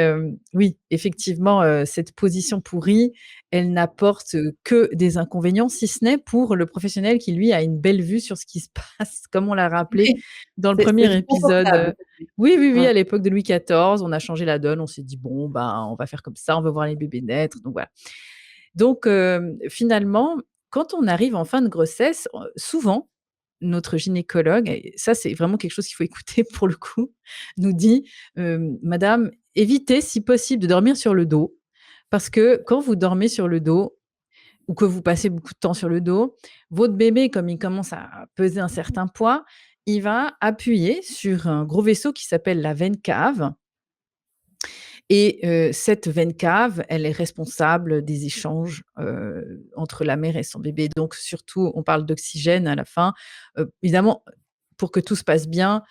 Speaker 2: oui, effectivement, cette position pourrie, elle n'apporte, que des inconvénients, si ce n'est pour le professionnel qui, lui, a une belle vue sur ce qui se passe, comme on l'a rappelé
Speaker 1: Oui,
Speaker 2: dans le
Speaker 1: c'est
Speaker 2: premier
Speaker 1: plus
Speaker 2: épisode,
Speaker 1: confortable.
Speaker 2: oui, oui, oui,
Speaker 1: Ouais.
Speaker 2: à l'époque de Louis XIV, on a changé la donne, on s'est dit: «Bon, ben, on va faire comme ça, on veut voir les bébés naître», donc voilà. Donc finalement, quand on arrive en fin de grossesse, souvent notre gynécologue, et ça c'est vraiment quelque chose qu'il faut écouter pour le coup, nous dit, «Madame, évitez si possible de dormir sur le dos, parce que quand vous dormez sur le dos ou que vous passez beaucoup de temps sur le dos, votre bébé, comme il commence à peser un certain poids, il va appuyer sur un gros vaisseau qui s'appelle la veine cave, et cette veine cave, elle est responsable des échanges, entre la mère et son bébé. Donc surtout, on parle d'oxygène à la fin. Évidemment, pour que tout se passe bien,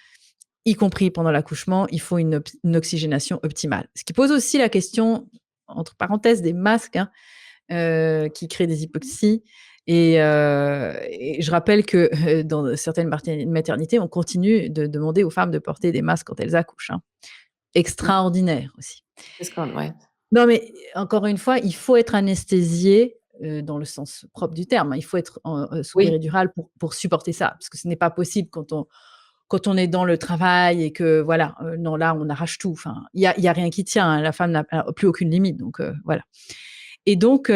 Speaker 2: y compris pendant l'accouchement, il faut une oxygénation optimale. Ce qui pose aussi la question, entre parenthèses, des masques, hein, qui créent des hypoxies, et je rappelle que, dans certaines maternités, on continue de demander aux femmes de porter des masques quand elles accouchent, hein.
Speaker 1: Mmh.
Speaker 2: Extraordinaire aussi.
Speaker 1: C'est ce qu'on ouais.
Speaker 2: Non, mais encore une fois, il faut être anesthésié, dans le sens propre du terme, hein. Il faut être sous
Speaker 1: Oui,
Speaker 2: péridurale pour supporter ça, parce que ce n'est pas possible quand on est dans le travail et que voilà, non, là, on arrache tout. Enfin, il y a rien qui tient, hein. La femme n'a plus aucune limite, donc voilà. Et donc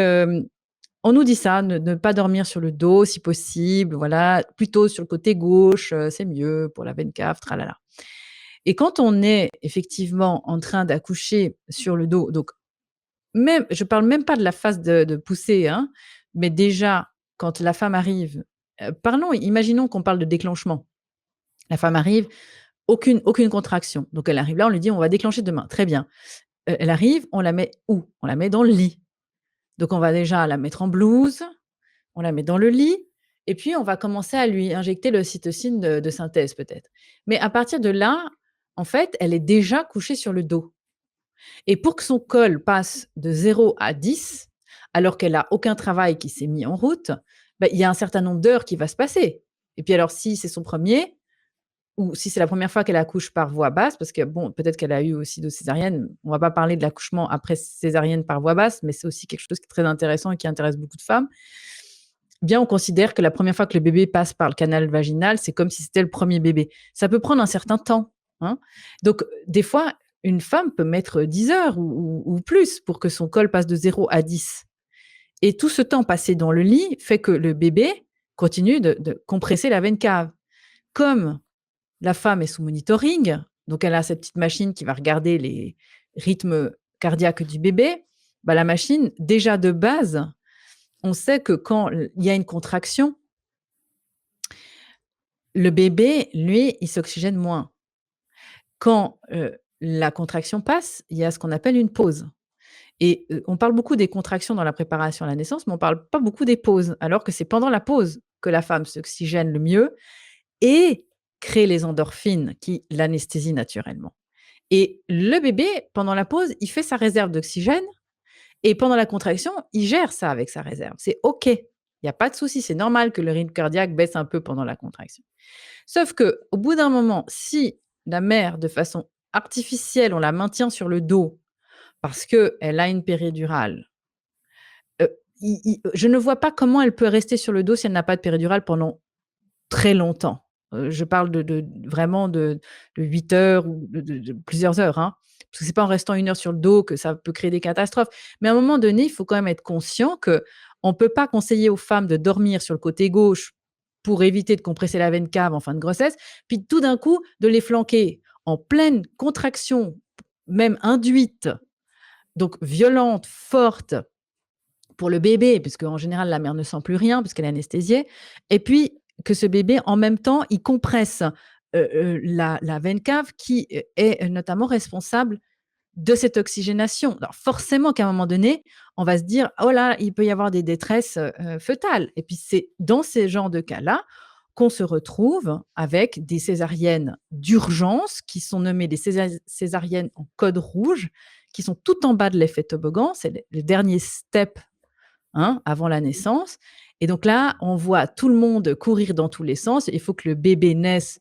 Speaker 2: on nous dit ça, ne pas dormir sur le dos si possible, voilà, plutôt sur le côté gauche, c'est mieux pour la veine cave, tralala. Et quand on est effectivement en train d'accoucher sur le dos, donc même je parle même pas de la phase de pousser, hein, mais déjà quand la femme arrive, imaginons qu'on parle de déclenchement. La femme arrive, aucune contraction. Donc elle arrive là, on lui dit: «On va déclencher demain». Très bien. Elle arrive, on la met où? On la met dans le lit. Donc on va déjà la mettre en blouse, on la met dans le lit, et puis on va commencer à lui injecter l'ocytocine de synthèse peut-être. Mais à partir de là, en fait, elle est déjà couchée sur le dos. Et pour que son col passe de 0 à 10, alors qu'elle a aucun travail qui s'est mis en route, bah, il y a un certain nombre d'heures qui va se passer. Et puis alors si c'est son premier, ou si c'est la première fois qu'elle accouche par voie basse, parce que bon, peut-être qu'elle a eu aussi d'autres césariennes. On va pas parler de l'accouchement après césarienne par voie basse, mais c'est aussi quelque chose qui est très intéressant et qui intéresse beaucoup de femmes. Bien, on considère que la première fois que le bébé passe par le canal vaginal, c'est comme si c'était le premier bébé. Ça peut prendre un certain temps, hein. Donc, des fois, une femme peut mettre 10 heures ou plus pour que son col passe de 0 à 10. Et tout ce temps passé dans le lit fait que le bébé continue de compresser la veine cave. Comme la femme est sous monitoring, donc elle a cette petite machine qui va regarder les rythmes cardiaques du bébé, bah, la machine, déjà de base, on sait que quand il y a une contraction, le bébé, lui, il s'oxygène moins. Quand, la contraction passe, il y a ce qu'on appelle une pause, et on parle beaucoup des contractions dans la préparation à la naissance, mais on parle pas beaucoup des pauses, alors que c'est pendant la pause que la femme s'oxygène le mieux et crée les endorphines qui l'anesthésient naturellement. Et le bébé, pendant la pause, il fait sa réserve d'oxygène, et pendant la contraction, il gère ça avec sa réserve. C'est OK. Il y a pas de souci, c'est normal que le rythme cardiaque baisse un peu pendant la contraction. Sauf que, au bout d'un moment, si la mère, de façon artificielle, on la maintient sur le dos parce qu'elle a une péridurale, heu, je ne vois pas comment elle peut rester sur le dos si elle n'a pas de péridurale pendant très longtemps. Je parle de vraiment de 8 heures ou de plusieurs heures, hein. Parce que c'est pas en restant 1 heure sur le dos que ça peut créer des catastrophes. Mais à un moment donné, il faut quand même être conscient qu'on peut pas conseiller aux femmes de dormir sur le côté gauche pour éviter de compresser la veine cave en fin de grossesse, puis tout d'un coup de les flanquer en pleine contraction, même induite, donc violente, forte pour le bébé, puisque en général la mère ne sent plus rien puisqu'elle est anesthésiée, et puis que ce bébé en même temps il compresse, la veine cave qui est notamment responsable de cette oxygénation. Alors forcément qu'à un moment donné, on va se dire: «Oh là, il peut y avoir des détresses, fœtales», et puis c'est dans ces genres de cas-là qu'on se retrouve avec des césariennes d'urgence qui sont nommées des césariennes en code rouge, qui sont tout en bas de l'effet toboggan. C'est le dernier step, hein, avant la naissance, et donc là, on voit tout le monde courir dans tous les sens. Il faut que le bébé naisse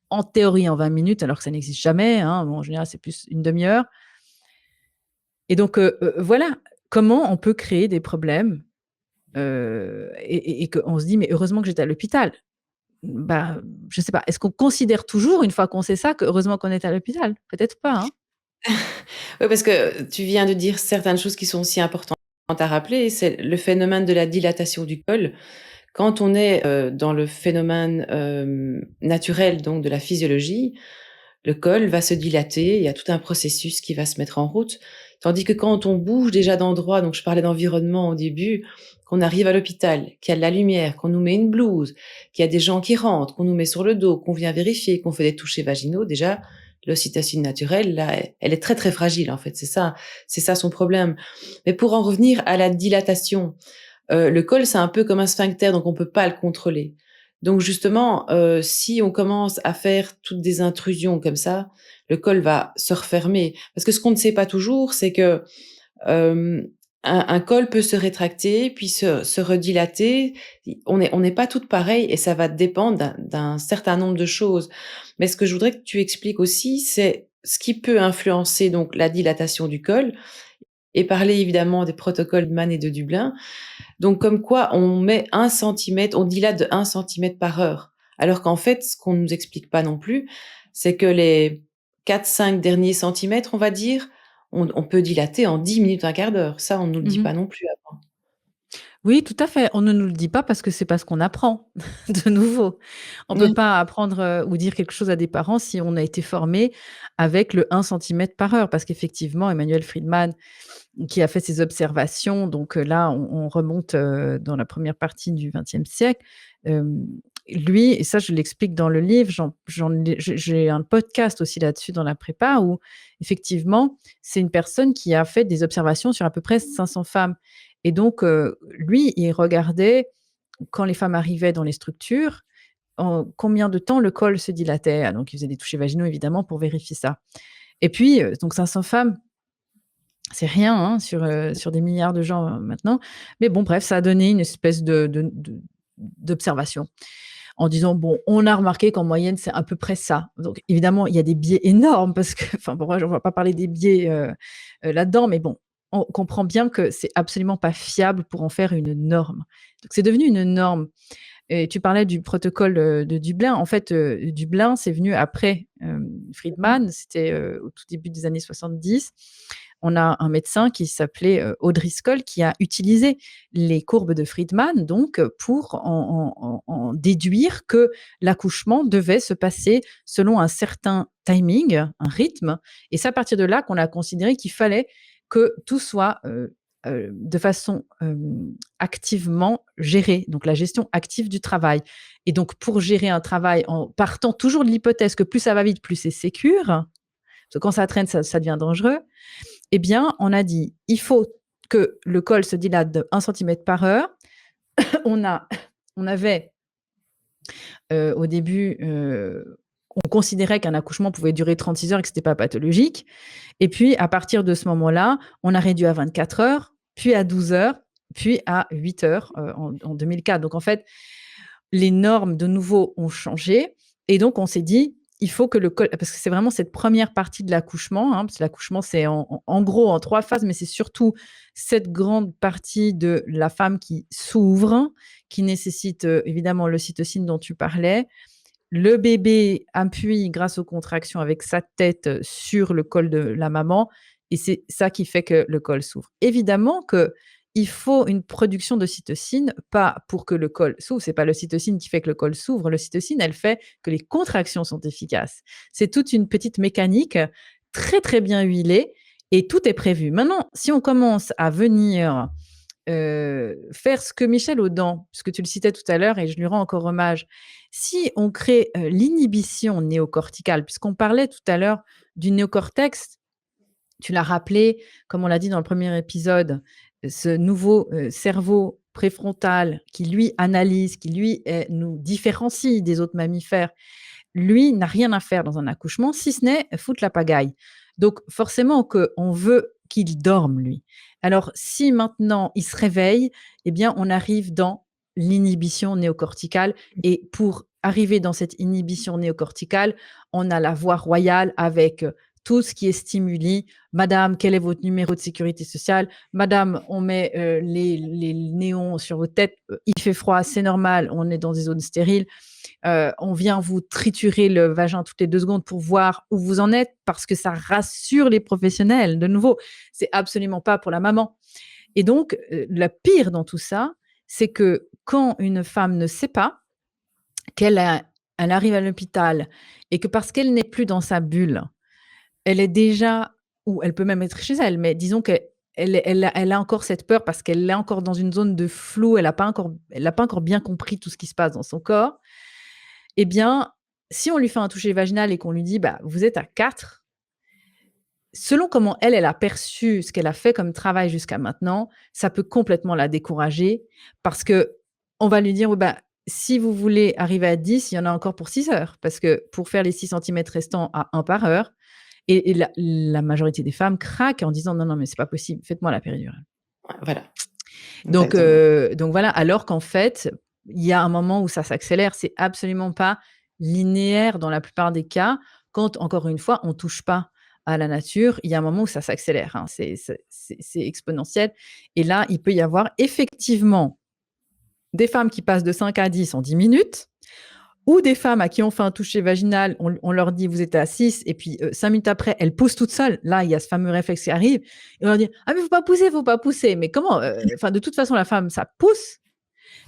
Speaker 2: en théorie en 20 minutes alors que ça n'existe jamais, hein. Bon, en général, c'est plus une demi heure, et donc voilà comment on peut créer des problèmes, et qu'on se dit: «Mais heureusement que j'étais à l'hôpital». Bah, je sais pas. Est-ce qu'on considère toujours, une fois qu'on sait ça, que heureusement qu'on est à l'hôpital? Peut-être pas, hein?
Speaker 1: oui, parce que tu viens de dire certaines choses qui sont aussi importantes à rappeler, c'est le phénomène de la dilatation du col. Quand on est dans le phénomène naturel, donc de la physiologie, le col va se dilater, il y a tout un processus qui va se mettre en route. Tandis que quand on bouge déjà d'endroit, donc je parlais d'environnement au début, qu'on arrive à l'hôpital, qu'il y a de la lumière, qu'on nous met une blouse, qu'il y a des gens qui rentrent, qu'on nous met sur le dos, qu'on vient vérifier, qu'on fait des touchés vaginaux, déjà, l'ocytocine naturelle, là, elle est très très fragile en fait. C'est ça son problème. Mais pour en revenir à la dilatation, le col, c'est un peu comme un sphincter, donc on peut pas le contrôler. Donc justement, si on commence à faire toutes des intrusions comme ça, le col va se refermer. Parce que ce qu'on ne sait pas toujours, c'est que un col peut se rétracter, puis se redilater. On n'est pas toutes pareilles et ça va dépendre d'un certain nombre de choses. Mais ce que je voudrais que tu expliques aussi, c'est ce qui peut influencer donc la dilatation du col et parler évidemment des protocoles de Mann et de Dublin. Donc comme quoi on met 1 centimètre, on dilate de 1 centimètre par heure. Alors qu'en fait, ce qu'on nous explique pas non plus, c'est que les 4-5 derniers centimètres, on va dire, on peut dilater en 10 minutes, un quart d'heure. Ça, on nous le dit
Speaker 2: Mmh.
Speaker 1: pas non plus avant.
Speaker 2: Oui, tout à fait. On ne nous le dit pas parce que c'est pas ce qu'on apprend, de nouveau. On peut
Speaker 1: Mmh.
Speaker 2: pas apprendre, ou dire quelque chose à des parents si on a été formé avec le 1 centimètre par heure. Parce qu'effectivement, Emmanuel Friedman, qui a fait ses observations, donc là, on remonte, dans la première partie du XXe siècle. Lui et ça, je l'explique dans le livre, j'ai un podcast aussi là-dessus dans la prépa où effectivement, c'est une personne qui a fait des observations sur à peu près 500 femmes et donc lui, il regardait quand les femmes arrivaient dans les structures, en combien de temps le col se dilatait. Ah donc il faisait des touchés vaginaux évidemment pour vérifier ça et puis, donc 500 femmes, c'est rien, hein, sur des milliards de gens, maintenant. Mais bon, bref, ça a donné une espèce d'observation en disant: «Bon, on a remarqué qu'en moyenne, c'est à peu près ça». Donc évidemment, il y a des biais énormes parce que enfin, bon, moi, on va pas parler des biais, là-dedans, mais bon, on comprend bien que c'est absolument pas fiable pour en faire une norme. Donc c'est devenu une norme et tu parlais du protocole, de Dublin. En fait, Dublin, c'est venu après,
Speaker 1: Mmh.
Speaker 2: Friedman, c'était, au tout début des années 70. On a un médecin qui s'appelait, O'Driscoll qui a utilisé les courbes de Friedman donc, pour en déduire que l'accouchement devait se passer selon un certain timing, un rythme et c'est à partir de là qu'on a considéré qu'il fallait que tout soit, de façon, activement géré, donc la gestion active du travail et donc pour gérer un travail en partant toujours de l'hypothèse que plus ça va vite, plus c'est sécure, parce que quand ça traîne, ça devient dangereux, eh bien, on a dit: «Il faut que le col se dilate de 1 centimètre par heure». On a on avait, au début, on considérait qu'un accouchement pouvait durer 36 heures et que c'était pas pathologique et puis à partir de ce moment-là, on a réduit à 24 heures, puis à 12 heures, puis à 8 heures, en 2004. Donc en fait, les normes de nouveau ont changé et donc on s'est dit: «Il faut que le col» parce que c'est vraiment cette première partie de l'accouchement, parce que l'accouchement c'est en gros en 3 phases, mais c'est surtout cette grande partie de la femme qui s'ouvre, qui nécessite, évidemment l'ocytocine dont tu parlais. Le bébé appuie grâce aux contractions avec sa tête, sur le col de la maman et c'est ça qui fait que le col s'ouvre. Évidemment qu'il faut une production d'ocytocine, pas pour que le col s'ouvre, c'est pas l'ocytocine qui fait que le col s'ouvre, l'ocytocine, elle fait que les contractions sont efficaces. C'est toute une petite mécanique très, très bien huilée et tout est prévu. Maintenant, si on commence à venir, faire ce que Michel Audin, puisque tu le citais tout à l'heure et je lui rends encore hommage, si on crée, l'inhibition néocorticale, puisqu'on parlait tout à l'heure du néocortex, tu l'as rappelé, comme on l'a dit dans le premier épisode, ce nouveau, cerveau préfrontal qui lui analyse, qui lui nous différencie des autres mammifères, lui n'a rien à faire dans un accouchement, si ce n'est foutre la pagaille. Donc forcément qu'on veut qu'il dorme lui. Alors si maintenant il se réveille, eh bien on arrive dans l'inhibition néocorticale et pour arriver dans cette inhibition néocorticale, on a la voie royale avec, tout ce qui est stimuli. Madame, quel est votre numéro de sécurité sociale? Madame, on met, les néons sur vos têtes, il fait froid, c'est normal, on est dans des zones stériles. On vient vous triturer le vagin toutes les 2 secondes pour voir où vous en êtes parce que ça rassure les professionnels. De nouveau, c'est absolument pas pour la maman et donc, le pire dans tout ça, c'est que quand une femme ne sait pas, elle arrive à l'hôpital et que parce qu'elle n'est plus dans sa bulle, elle est déjà, ou elle peut même être chez elle, mais disons qu'elle elle a encore cette peur parce qu'elle est encore dans une zone de flou, elle n'a pas encore bien compris tout ce qui se passe dans son corps. Eh bien, si on lui fait un toucher vaginal et qu'on lui dit, bah, vous êtes à 4, selon comment elle a perçu ce qu'elle a fait comme travail jusqu'à maintenant, ça peut complètement la décourager parce que on va lui dire, oui, bah, si vous voulez arriver à 10, il y en a encore pour 6 heures parce que pour faire les 6 centimètres restants à 1 par heure, et la majorité des femmes craquent en disant: «Non, non, mais c'est pas possible, faites-moi la péridurale».
Speaker 1: Ouais, voilà,
Speaker 2: Donc
Speaker 1: exactement.
Speaker 2: donc voilà, alors qu'en fait, il y a un moment où ça s'accélère. C'est absolument pas linéaire dans la plupart des cas. Quand, encore une fois, on touche pas à la nature, il y a un moment où ça s'accélère, hein. C'est exponentiel et là, il peut y avoir effectivement des femmes qui passent de 5 à 10 en 10 minutes, ou des femmes à qui on fait un toucher vaginal, on leur dit: «Vous êtes à 6» et puis, 5 minutes après, elles poussent toutes seules. Là, il y a ce fameux réflexe qui arrive et on leur dit: «Ah mais faut pas pousser». Mais comment, enfin de toute façon la femme, ça pousse.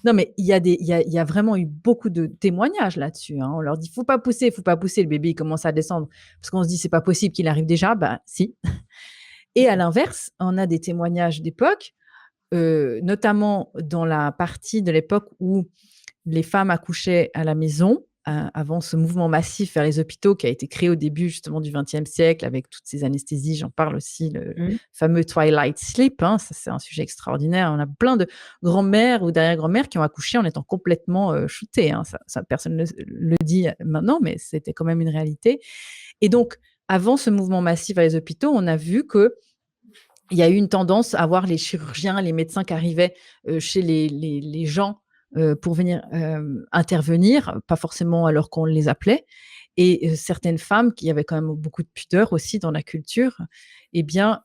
Speaker 2: Non mais il y a vraiment eu beaucoup de témoignages là-dessus, hein. On leur dit: faut pas pousser». Le bébé, il commence à descendre parce qu'on se dit: «C'est pas possible qu'il arrive déjà». Bah si. Et à l'inverse, on a des témoignages d'époque, notamment dans la partie de l'époque où les femmes accouchaient à la maison, avant ce mouvement massif vers les hôpitaux qui a été créé au début justement du XXe siècle avec toutes ces anesthésies. J'en parle aussi, le
Speaker 1: Mmh.
Speaker 2: fameux twilight sleep, hein, ça c'est un sujet extraordinaire. On a plein de grands-mères ou d'arrière-grand-mères qui ont accouché en étant complètement, shootées, hein. Ça personne ne le dit maintenant, mais c'était quand même une réalité. Et donc avant ce mouvement massif vers les hôpitaux, on a vu que il y a eu une tendance à voir les chirurgiens, les médecins qui arrivaient, chez les gens, pour venir, intervenir, pas forcément alors qu'on les appelait, et certaines femmes qui avaient quand même beaucoup de pudeur aussi dans la culture, eh bien,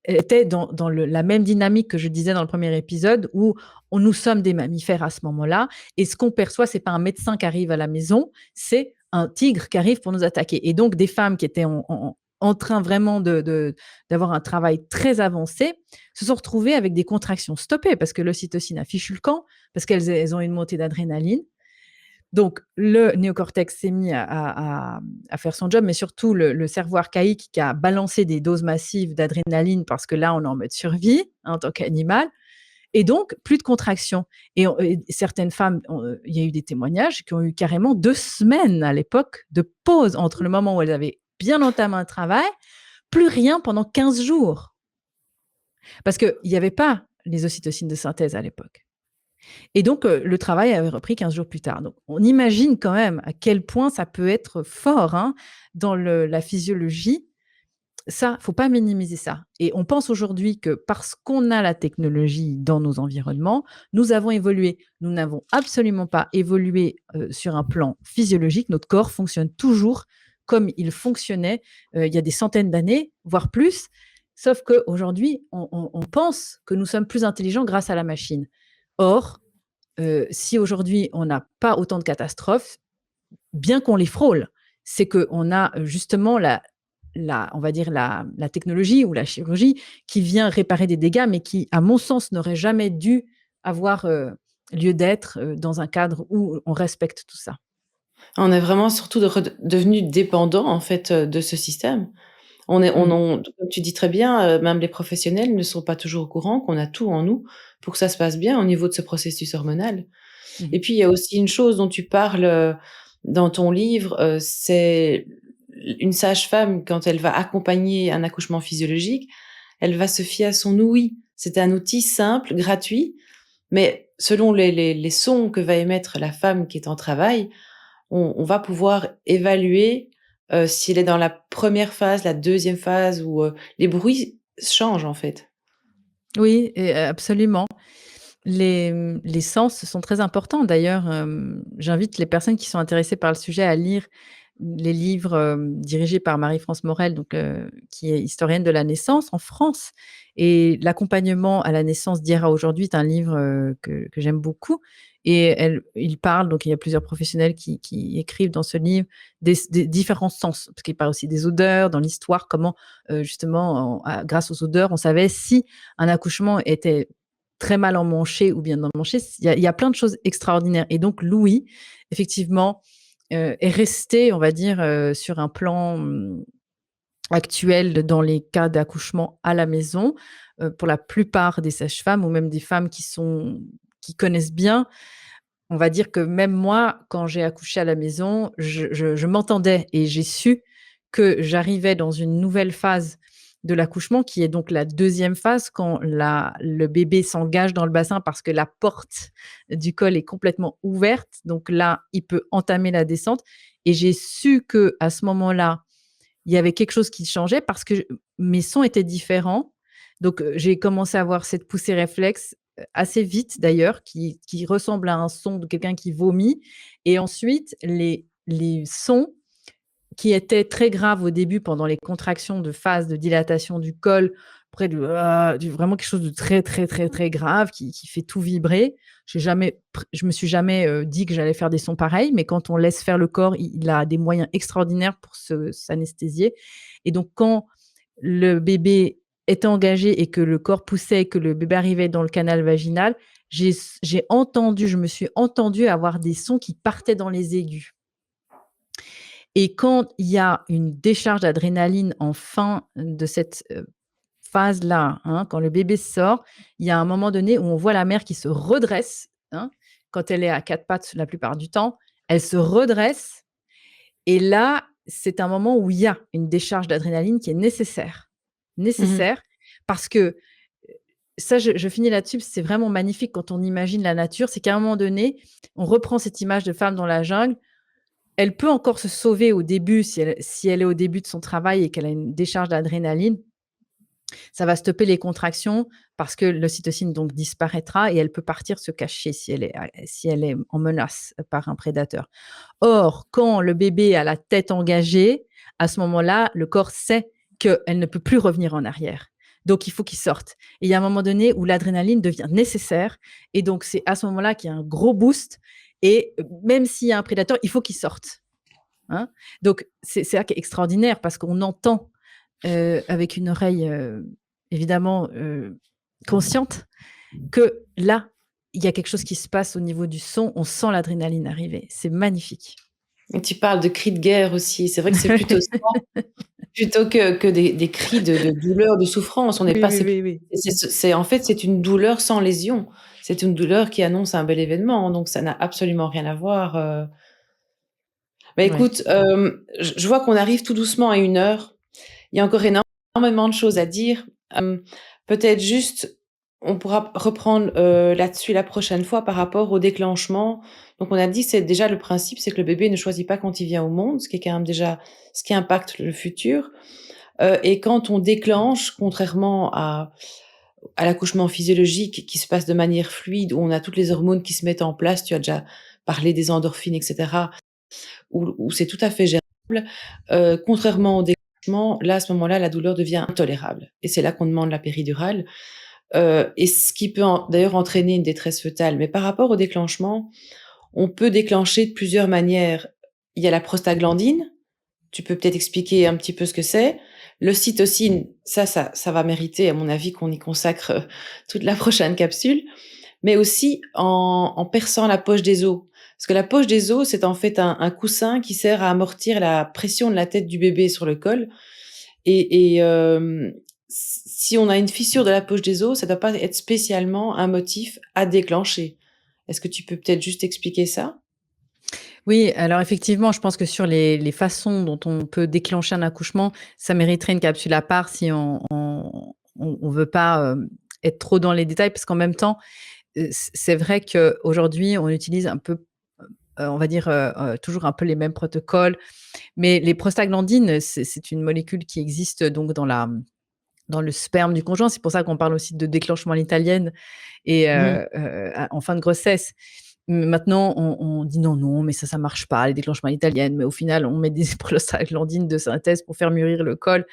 Speaker 2: étaient dans la même dynamique que je disais dans le premier épisode où nous sommes des mammifères à ce moment-là, et ce qu'on perçoit, c'est pas un médecin qui arrive à la maison, c'est un tigre qui arrive pour nous attaquer. Et donc des femmes qui étaient en train vraiment d'avoir un travail très avancé, se sont retrouvées avec des contractions stoppées parce que l'ocytocine a fichu le camp, parce qu'elles ont une montée d'adrénaline. Donc, le néocortex s'est mis à faire son job, mais surtout le cerveau archaïque qui a balancé des doses massives d'adrénaline parce que là, on est en mode survie, hein, en tant qu'animal. Et donc, plus de contractions. Et certaines femmes, il y a eu des témoignages qui ont eu carrément 2 semaines à l'époque de pause entre le moment où elles avaient bien entamé un travail, plus rien pendant 15 jours. Parce qu'il n'y avait pas les ocytocines de synthèse à l'époque. Et donc, le travail avait repris 15 jours plus tard. Donc, on imagine quand même à quel point ça peut être fort, hein, dans la physiologie. Ça, faut pas minimiser ça. Et on pense aujourd'hui que parce qu'on a la technologie dans nos environnements, nous avons évolué. Nous n'avons absolument pas évolué sur un plan physiologique. Notre corps fonctionne toujours comme il fonctionnait il y a des centaines d'années, voire plus. Sauf qu'aujourd'hui, on pense que nous sommes plus intelligents grâce à la machine. Or, si aujourd'hui on n'a pas autant de catastrophes, bien qu'on les frôle, c'est qu'on a justement on va dire la technologie ou la chirurgie qui vient réparer des dégâts, mais qui, à mon sens, n'aurait jamais dû avoir lieu d'être dans un cadre où on respecte tout ça.
Speaker 1: On est vraiment surtout devenus dépendants, en fait, de ce système.
Speaker 2: Mmh.
Speaker 1: Comme tu dis très bien, même les professionnels ne sont pas toujours au courant qu'on a tout en nous pour que ça se passe bien au niveau de ce processus hormonal.
Speaker 2: Mmh.
Speaker 1: Et puis, il y a aussi une chose dont tu parles, dans ton livre, c'est une sage-femme, quand elle va accompagner un accouchement physiologique, elle va se fier à son ouïe. C'est un outil simple, gratuit, mais selon les sons que va émettre la femme qui est en travail, on va pouvoir évaluer, si elle est dans la première phase, la deuxième phase ou, les bruits changent, en fait.
Speaker 2: Oui, et absolument. Les sens sont très importants. D'ailleurs, j'invite les personnes qui sont intéressées par le sujet à lire les livres, dirigés par Marie-France Morel, donc qui est historienne de la naissance en France, et «L'accompagnement à la naissance d'hier à aujourd'hui» est un livre, que j'aime beaucoup, et il parle, donc il y a plusieurs professionnels qui écrivent dans ce livre des différents sens, parce qu'il parle aussi des odeurs, dans l'histoire, comment, justement, grâce aux odeurs, on savait si un accouchement était très mal emmanché ou bien emmanché. Il y a plein de choses extraordinaires. Et donc, Louis, effectivement, est resté, on va dire, sur un plan actuel dans les cas d'accouchement à la maison. Pour la plupart des sages-femmes ou même des femmes qui connaissent bien, on va dire que même moi, quand j'ai accouché à la maison, je m'entendais et j'ai su que j'arrivais dans une nouvelle phase de l'accouchement, qui est donc la deuxième phase, quand le bébé s'engage dans le bassin parce que la porte du col est complètement ouverte. Donc là, il peut entamer la descente. Et j'ai su que à ce moment-là, il y avait quelque chose qui changeait parce que mes sons étaient différents. Donc, j'ai commencé à avoir cette poussée réflexe assez vite d'ailleurs, qui ressemble à un son de quelqu'un qui vomit. Et ensuite, les sons qui étaient très graves au début pendant les contractions de phase de dilatation du col, près vraiment quelque chose de très, très, très, très grave qui fait tout vibrer. Je me suis jamais dit que j'allais faire des sons pareils, mais quand on laisse faire le corps, il a des moyens extraordinaires pour s'anesthésier. Et donc, quand le bébé était engagé et que le corps poussait et que le bébé arrivait dans le canal vaginal, j'ai je me suis entendue avoir des sons qui partaient dans les aigus. Et quand il y a une décharge d'adrénaline en fin de cette phase-là, hein, quand le bébé sort, il y a un moment donné où on voit la mère qui se redresse, hein, quand elle est à quatre pattes la plupart du temps, elle se redresse. Et là, c'est un moment où il y a une décharge d'adrénaline qui est nécessaire.
Speaker 1: Mmh.
Speaker 2: Nécessaire parce que ça, je finis là-dessus, c'est vraiment magnifique quand on imagine la nature. C'est qu'à un moment donné, on reprend cette image de femme dans la jungle. Elle peut encore se sauver au début si elle est au début de son travail et qu'elle a une décharge d'adrénaline. Ça va stopper les contractions parce que l'ocytocine donc disparaîtra et elle peut partir se cacher si elle est en menace par un prédateur. Or, quand le bébé a la tête engagée, à ce moment-là, le corps sait qu'elle ne peut plus revenir en arrière. Donc, il faut qu'il sorte. Et il y a un moment donné où l'adrénaline devient nécessaire. Et donc, c'est à ce moment-là qu'il y a un gros boost. Et même s'il y a un prédateur, il faut qu'il sorte. Hein. Donc, c'est ça qui est extraordinaire parce qu'on entend avec une oreille évidemment consciente que là, il y a quelque chose qui se passe au niveau du son. On sent l'adrénaline arriver. C'est magnifique.
Speaker 1: Et tu parles de cris de guerre aussi. C'est vrai que c'est plutôt ça, plutôt que des cris de douleur, de souffrance. On n'est
Speaker 2: Oui,
Speaker 1: pas
Speaker 2: oui,
Speaker 1: c'est
Speaker 2: oui, oui.
Speaker 1: c'est en fait, c'est une douleur sans lésion. C'est une douleur qui annonce un bel événement, donc ça n'a absolument rien à voir. Bah,
Speaker 2: Ouais.
Speaker 1: écoute, je vois qu'on arrive tout doucement à 1 heure. Il y a encore énormément de choses à dire. Peut-être juste, on pourra reprendre, là-dessus la prochaine fois par rapport au déclenchement. Donc on a dit, c'est déjà le principe, c'est que le bébé ne choisit pas quand il vient au monde, ce qui est quand même déjà ce qui impacte le futur. Et quand on déclenche, contrairement à l'accouchement physiologique qui se passe de manière fluide, où on a toutes les hormones qui se mettent en place, tu as déjà parlé des endorphines et cetera, où c'est tout à fait gérable. Contrairement au déclenchement, là, à ce moment-là, la douleur devient intolérable et c'est là qu'on demande la péridurale, et ce qui peut d'ailleurs entraîner une détresse fœtale. Mais par rapport au déclenchement, on peut déclencher de plusieurs manières. Il y a la prostaglandine, tu peux peut-être expliquer un petit peu ce que c'est? L'ocytocine, ça va mériter à mon avis qu'on y consacre, toute la prochaine capsule, mais aussi en perçant la poche des os. Parce que la poche des os, c'est en fait un coussin qui sert à amortir la pression de la tête du bébé sur le col et si on a une fissure de la poche des os, ça doit pas être spécialement un motif à déclencher. Est-ce que tu peux peut-être juste expliquer ça?
Speaker 2: Oui, alors effectivement, je pense que sur les façons dont on peut déclencher un accouchement, ça mériterait une capsule à part si on veut pas, être trop dans les détails parce qu'en même temps, c'est vrai qu'aujourd'hui, on utilise un peu, on va dire, toujours un peu les mêmes protocoles. Mais les prostaglandines, c'est une molécule qui existe donc dans le sperme du conjoint. C'est pour ça qu'on parle aussi de déclenchement à l'italienne et
Speaker 1: Mmh.
Speaker 2: en fin de grossesse. Maintenant, on dit: «Non, non, mais ça marche pas, les déclenchements à l'italienne», mais au final, on met des prostaglandines de synthèse pour faire mûrir le col.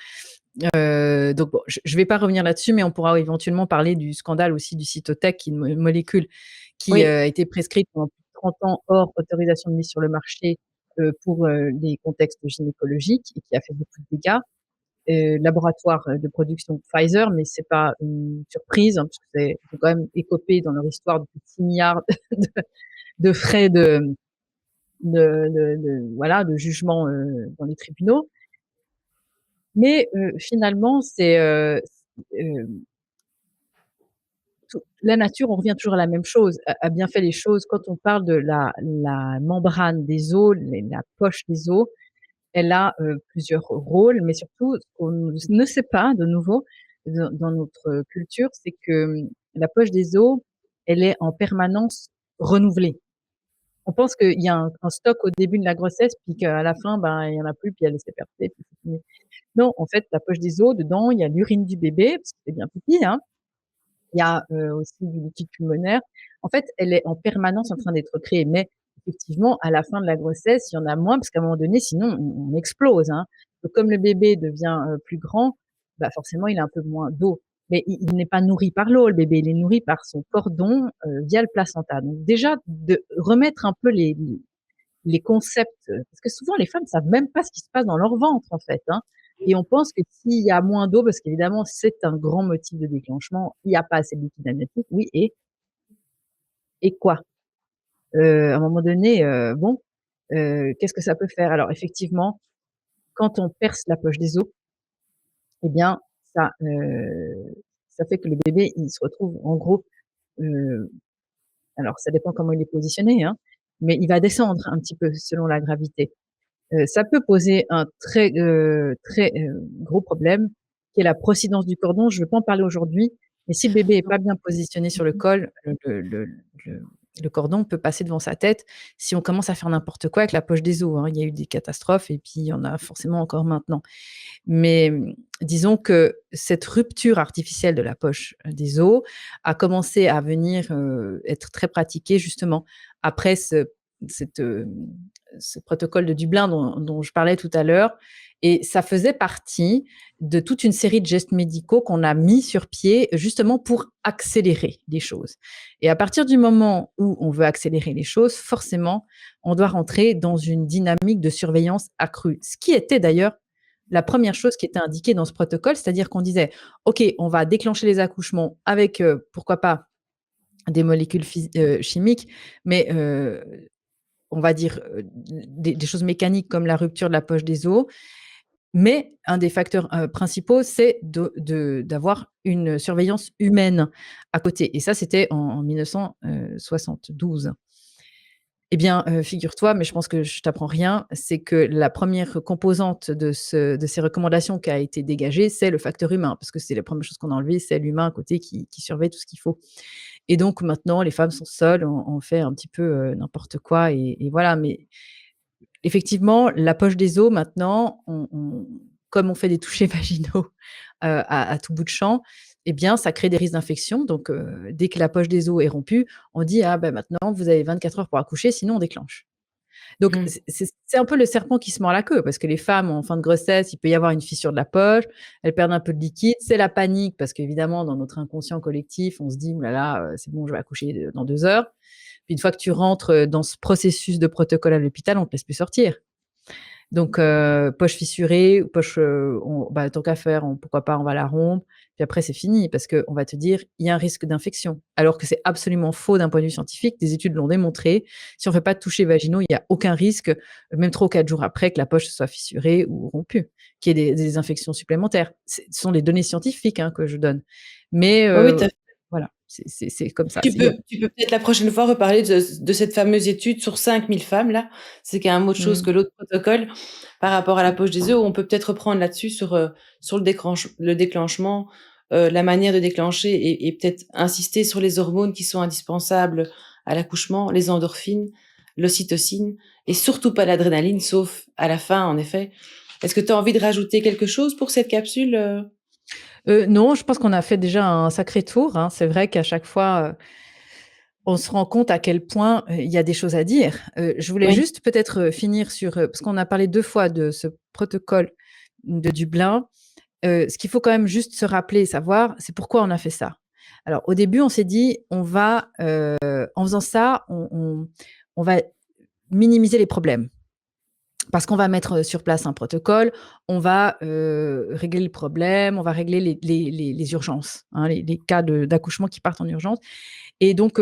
Speaker 2: Donc bon, je vais pas revenir là-dessus, mais on pourra éventuellement parler du scandale aussi du Cytotec, qui est une molécule qui,
Speaker 1: Oui.
Speaker 2: a été prescrite pendant plus de 30 ans hors autorisation de mise sur le marché, pour, les contextes gynécologiques et qui a fait beaucoup de dégâts. laboratoire de production Pfizer, mais c'est pas une surprise, hein, parce que ils ont quand même écopé dans leur histoire de 6 milliards de, de frais voilà, de jugement dans les tribunaux. Mais finalement, euh, la nature, on revient toujours à la même chose, a bien fait les choses. Quand on parle de la membrane des os, la poche des os, elle a plusieurs rôles, mais surtout, ce qu'on ne sait pas, de nouveau, dans notre culture, c'est que la poche des os, elle est en permanence renouvelée. On pense qu'il y a un stock au début de la grossesse, puis qu'à la fin, ben, il y en a plus, puis elle s'est perdue, puis c'est fini. Non, en fait, la poche des os, dedans, il y a l'urine du bébé, parce que c'est bien petit, hein. Il y a aussi du liquide pulmonaire. En fait, elle est en permanence en train d'être créée. Mais effectivement, à la fin de la grossesse, il y en a moins parce qu'à un moment donné, sinon, on explose, hein. Donc, comme le bébé devient plus grand, bah forcément, il a un peu moins d'eau. Mais il n'est pas nourri par l'eau, le bébé. Il est nourri par son cordon via le placenta. Donc déjà, de remettre un peu les concepts, parce que souvent les femmes savent même pas ce qui se passe dans leur ventre en fait, hein. Et on pense que s'il y a moins d'eau, parce qu'évidemment c'est un grand motif de déclenchement, il n'y a pas assez de liquide amniotique, oui, et quoi? À un moment donné, bon, qu'est-ce que ça peut faire? Alors effectivement, quand on perce la poche des os, eh bien ça, ça fait que le bébé, il se retrouve en gros, heu, alors ça dépend comment il est positionné, hein, mais il va descendre un petit peu selon la gravité. Ça peut poser un très gros problème qui est la procidence du cordon. Je ne veux pas en parler aujourd'hui, mais si le bébé est pas bien positionné sur le col, le le cordon peut passer devant sa tête si on commence à faire n'importe quoi avec la poche des os, hein. Il y a eu des catastrophes et puis il y en a forcément encore maintenant. Mais disons que cette rupture artificielle de la poche des os a commencé à venir être très pratiquée justement après cette, ce protocole de Dublin dont je parlais tout à l'heure. Et ça faisait partie de toute une série de gestes médicaux qu'on a mis sur pied justement pour accélérer les choses. Et à partir du moment où on veut accélérer les choses, forcément, on doit rentrer dans une dynamique de surveillance accrue. Ce qui était d'ailleurs la première chose qui était indiquée dans ce protocole, c'est-à-dire qu'on disait, OK, on va déclencher les accouchements avec, pourquoi pas, des molécules chimiques, mais on va dire des choses mécaniques comme la rupture de la poche des os. Mais un des facteurs principaux, c'est d'avoir une surveillance humaine à côté. Et ça, c'était en 1972. Eh bien, figure-toi, mais je pense que je t'apprends rien, c'est que la première composante de ces recommandations qui a été dégagée, c'est le facteur humain, parce que c'est la première chose qu'on a enlevée, c'est l'humain à côté qui surveille tout ce qu'il faut. Et donc maintenant, les femmes sont seules, on fait un petit peu n'importe quoi et voilà. Mais effectivement, la poche des os maintenant, comme on fait des touchés vaginaux à tout bout de champ, eh bien, ça crée des risques d'infection. Donc, dès que la poche des os est rompue, on dit ah ben maintenant vous avez 24 heures pour accoucher, sinon on déclenche. Donc,
Speaker 1: Mmh.
Speaker 2: c'est un peu le serpent qui se mord la queue, parce que les femmes en fin de grossesse, il peut y avoir une fissure de la poche, elles perdent un peu de liquide, c'est la panique, parce qu'évidemment, dans notre inconscient collectif, on se dit, oh là là, c'est bon, je vais accoucher dans 2 heures. Puis une fois que tu rentres dans ce processus de protocole à l'hôpital, on ne te laisse plus sortir. Donc, poche fissurée, poche, bah, tant qu'à faire, pourquoi pas, on va la rompre. Puis après, c'est fini parce qu'on va te dire, il y a un risque d'infection. Alors que c'est absolument faux d'un point de vue scientifique. Des études l'ont démontré. Si on ne fait pas de toucher vaginaux, il n'y a aucun risque, même 3 ou 4 jours après, que la poche soit fissurée ou rompue, qu'il y ait des infections supplémentaires. Ce sont les données scientifiques hein, que je donne. Mais
Speaker 1: Oui, oui, tu
Speaker 2: voilà, c'est comme ça.
Speaker 1: tu peux peut-être la prochaine fois reparler de cette fameuse étude sur 5000 femmes là. C'est qu'il y a un mot de chose
Speaker 2: Mmh.
Speaker 1: que l'autre protocole par rapport à la poche des œufs, où on peut peut-être reprendre là-dessus sur le déclenchement, la manière de déclencher et peut-être insister sur les hormones qui sont indispensables à l'accouchement, les endorphines, l'ocytocine et surtout pas l'adrénaline, sauf à la fin en effet. Est-ce que tu as envie de rajouter quelque chose pour cette capsule,
Speaker 2: Non, je pense qu'on a fait déjà un sacré tour, hein. C'est vrai qu'à chaque fois, on se rend compte à quel point, il y a des choses à dire. Je voulais
Speaker 1: Oui.
Speaker 2: juste peut-être, finir sur, parce qu'on a parlé 2 fois de ce protocole de Dublin. Ce qu'il faut quand même juste se rappeler et savoir, c'est pourquoi on a fait ça. Alors au début, on s'est dit: «On va, en faisant ça, on va minimiser les problèmes». Parce qu'on va mettre sur place un protocole, on va régler le problème, on va régler les urgences, hein, les cas d'accouchement qui partent en urgence. Et donc,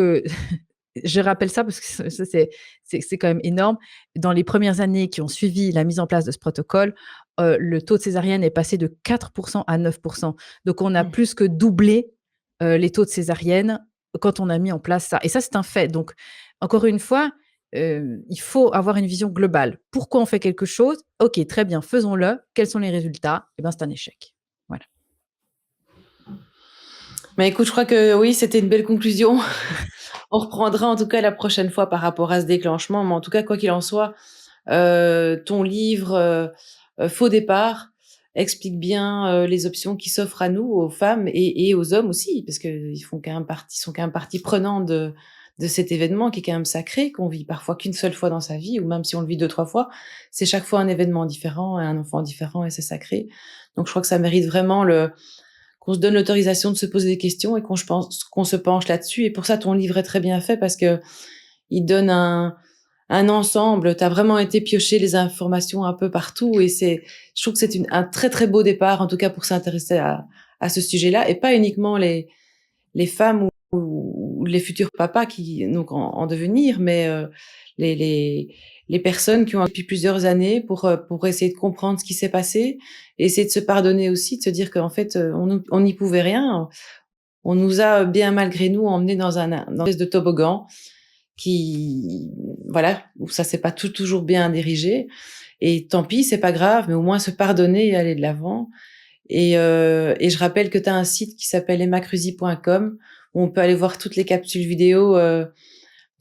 Speaker 2: je rappelle ça parce que ça, c'est quand même énorme. Dans les premières années qui ont suivi la mise en place de ce protocole, le taux de césarienne est passé de 4% à 9%. Donc, on a
Speaker 1: Mmh.
Speaker 2: plus que doublé les taux de césarienne quand on a mis en place ça. Et ça, c'est un fait. Donc, encore une fois, il faut avoir une vision globale. Pourquoi on fait quelque chose? OK, très bien, faisons-le. Quels sont les résultats? Eh ben, c'est un échec. Voilà.
Speaker 1: Mais écoute, je crois que oui, c'était une belle conclusion. On reprendra en tout cas la prochaine fois par rapport à ce déclenchement, mais en tout cas, quoi qu'il en soit, ton livre, Faux départ explique bien, les options qui s'offrent à nous, aux femmes et aux hommes aussi, parce qu'ils font quand même partie ils sont quand même partie prenante de cet événement qui est quand même sacré, qu'on vit parfois qu'une seule fois dans sa vie ou même si on le vit 2-3 fois, c'est chaque fois un événement différent et un enfant différent et c'est sacré. Donc je crois que ça mérite vraiment le qu'on se donne l'autorisation de se poser des questions et qu'on se penche là-dessus. Et pour ça, ton livre est très bien fait parce que il donne un ensemble. Tu as vraiment été piocher les informations un peu partout et je trouve que c'est un très très beau départ, en tout cas pour s'intéresser à ce sujet-là et pas uniquement les femmes ou les futurs papas qui donc en devenir, mais les personnes qui ont depuis plusieurs années pour essayer de comprendre ce qui s'est passé, et essayer de se pardonner aussi, de se dire qu'en fait, on n'y pouvait rien. On nous a bien malgré nous emmenés dans une espèce de toboggan qui voilà, où ça s'est pas toujours bien dirigé et tant pis, c'est pas grave, mais au moins se pardonner et aller de l'avant. Et je rappelle que tu as un site qui s'appelle emmacruzy.com où on peut aller voir toutes les capsules vidéo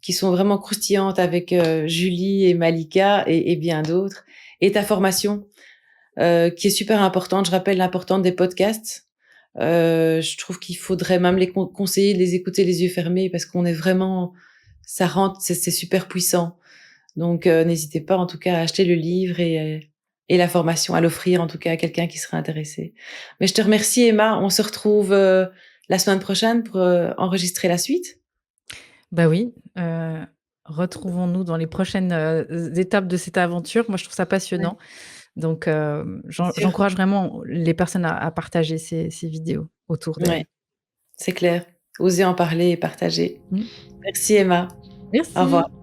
Speaker 1: qui sont vraiment croustillantes avec Julie et Malika et bien d'autres. Et ta formation qui est super importante. Je rappelle l'importance des podcasts. Je trouve qu'il faudrait même les conseiller de les écouter les yeux fermés parce qu'on est vraiment, ça rentre, c'est super puissant. Donc n'hésitez pas en tout cas à acheter le livre et la formation, à l'offrir en tout cas à quelqu'un qui serait intéressé. Mais je te remercie Emma, on se retrouve la semaine prochaine pour enregistrer la suite.
Speaker 2: Bah oui, retrouvons-nous dans les prochaines, étapes de cette aventure. Moi, je trouve ça
Speaker 1: Ouais,
Speaker 2: passionnant. Donc,
Speaker 1: c'est sûr.
Speaker 2: j'encourage vraiment les personnes à partager ces vidéos autour
Speaker 1: Ouais,
Speaker 2: d'elles.
Speaker 1: c'est clair. Oser en parler et partager.
Speaker 2: Mmh.
Speaker 1: Merci Emma. Au revoir.
Speaker 2: Merci.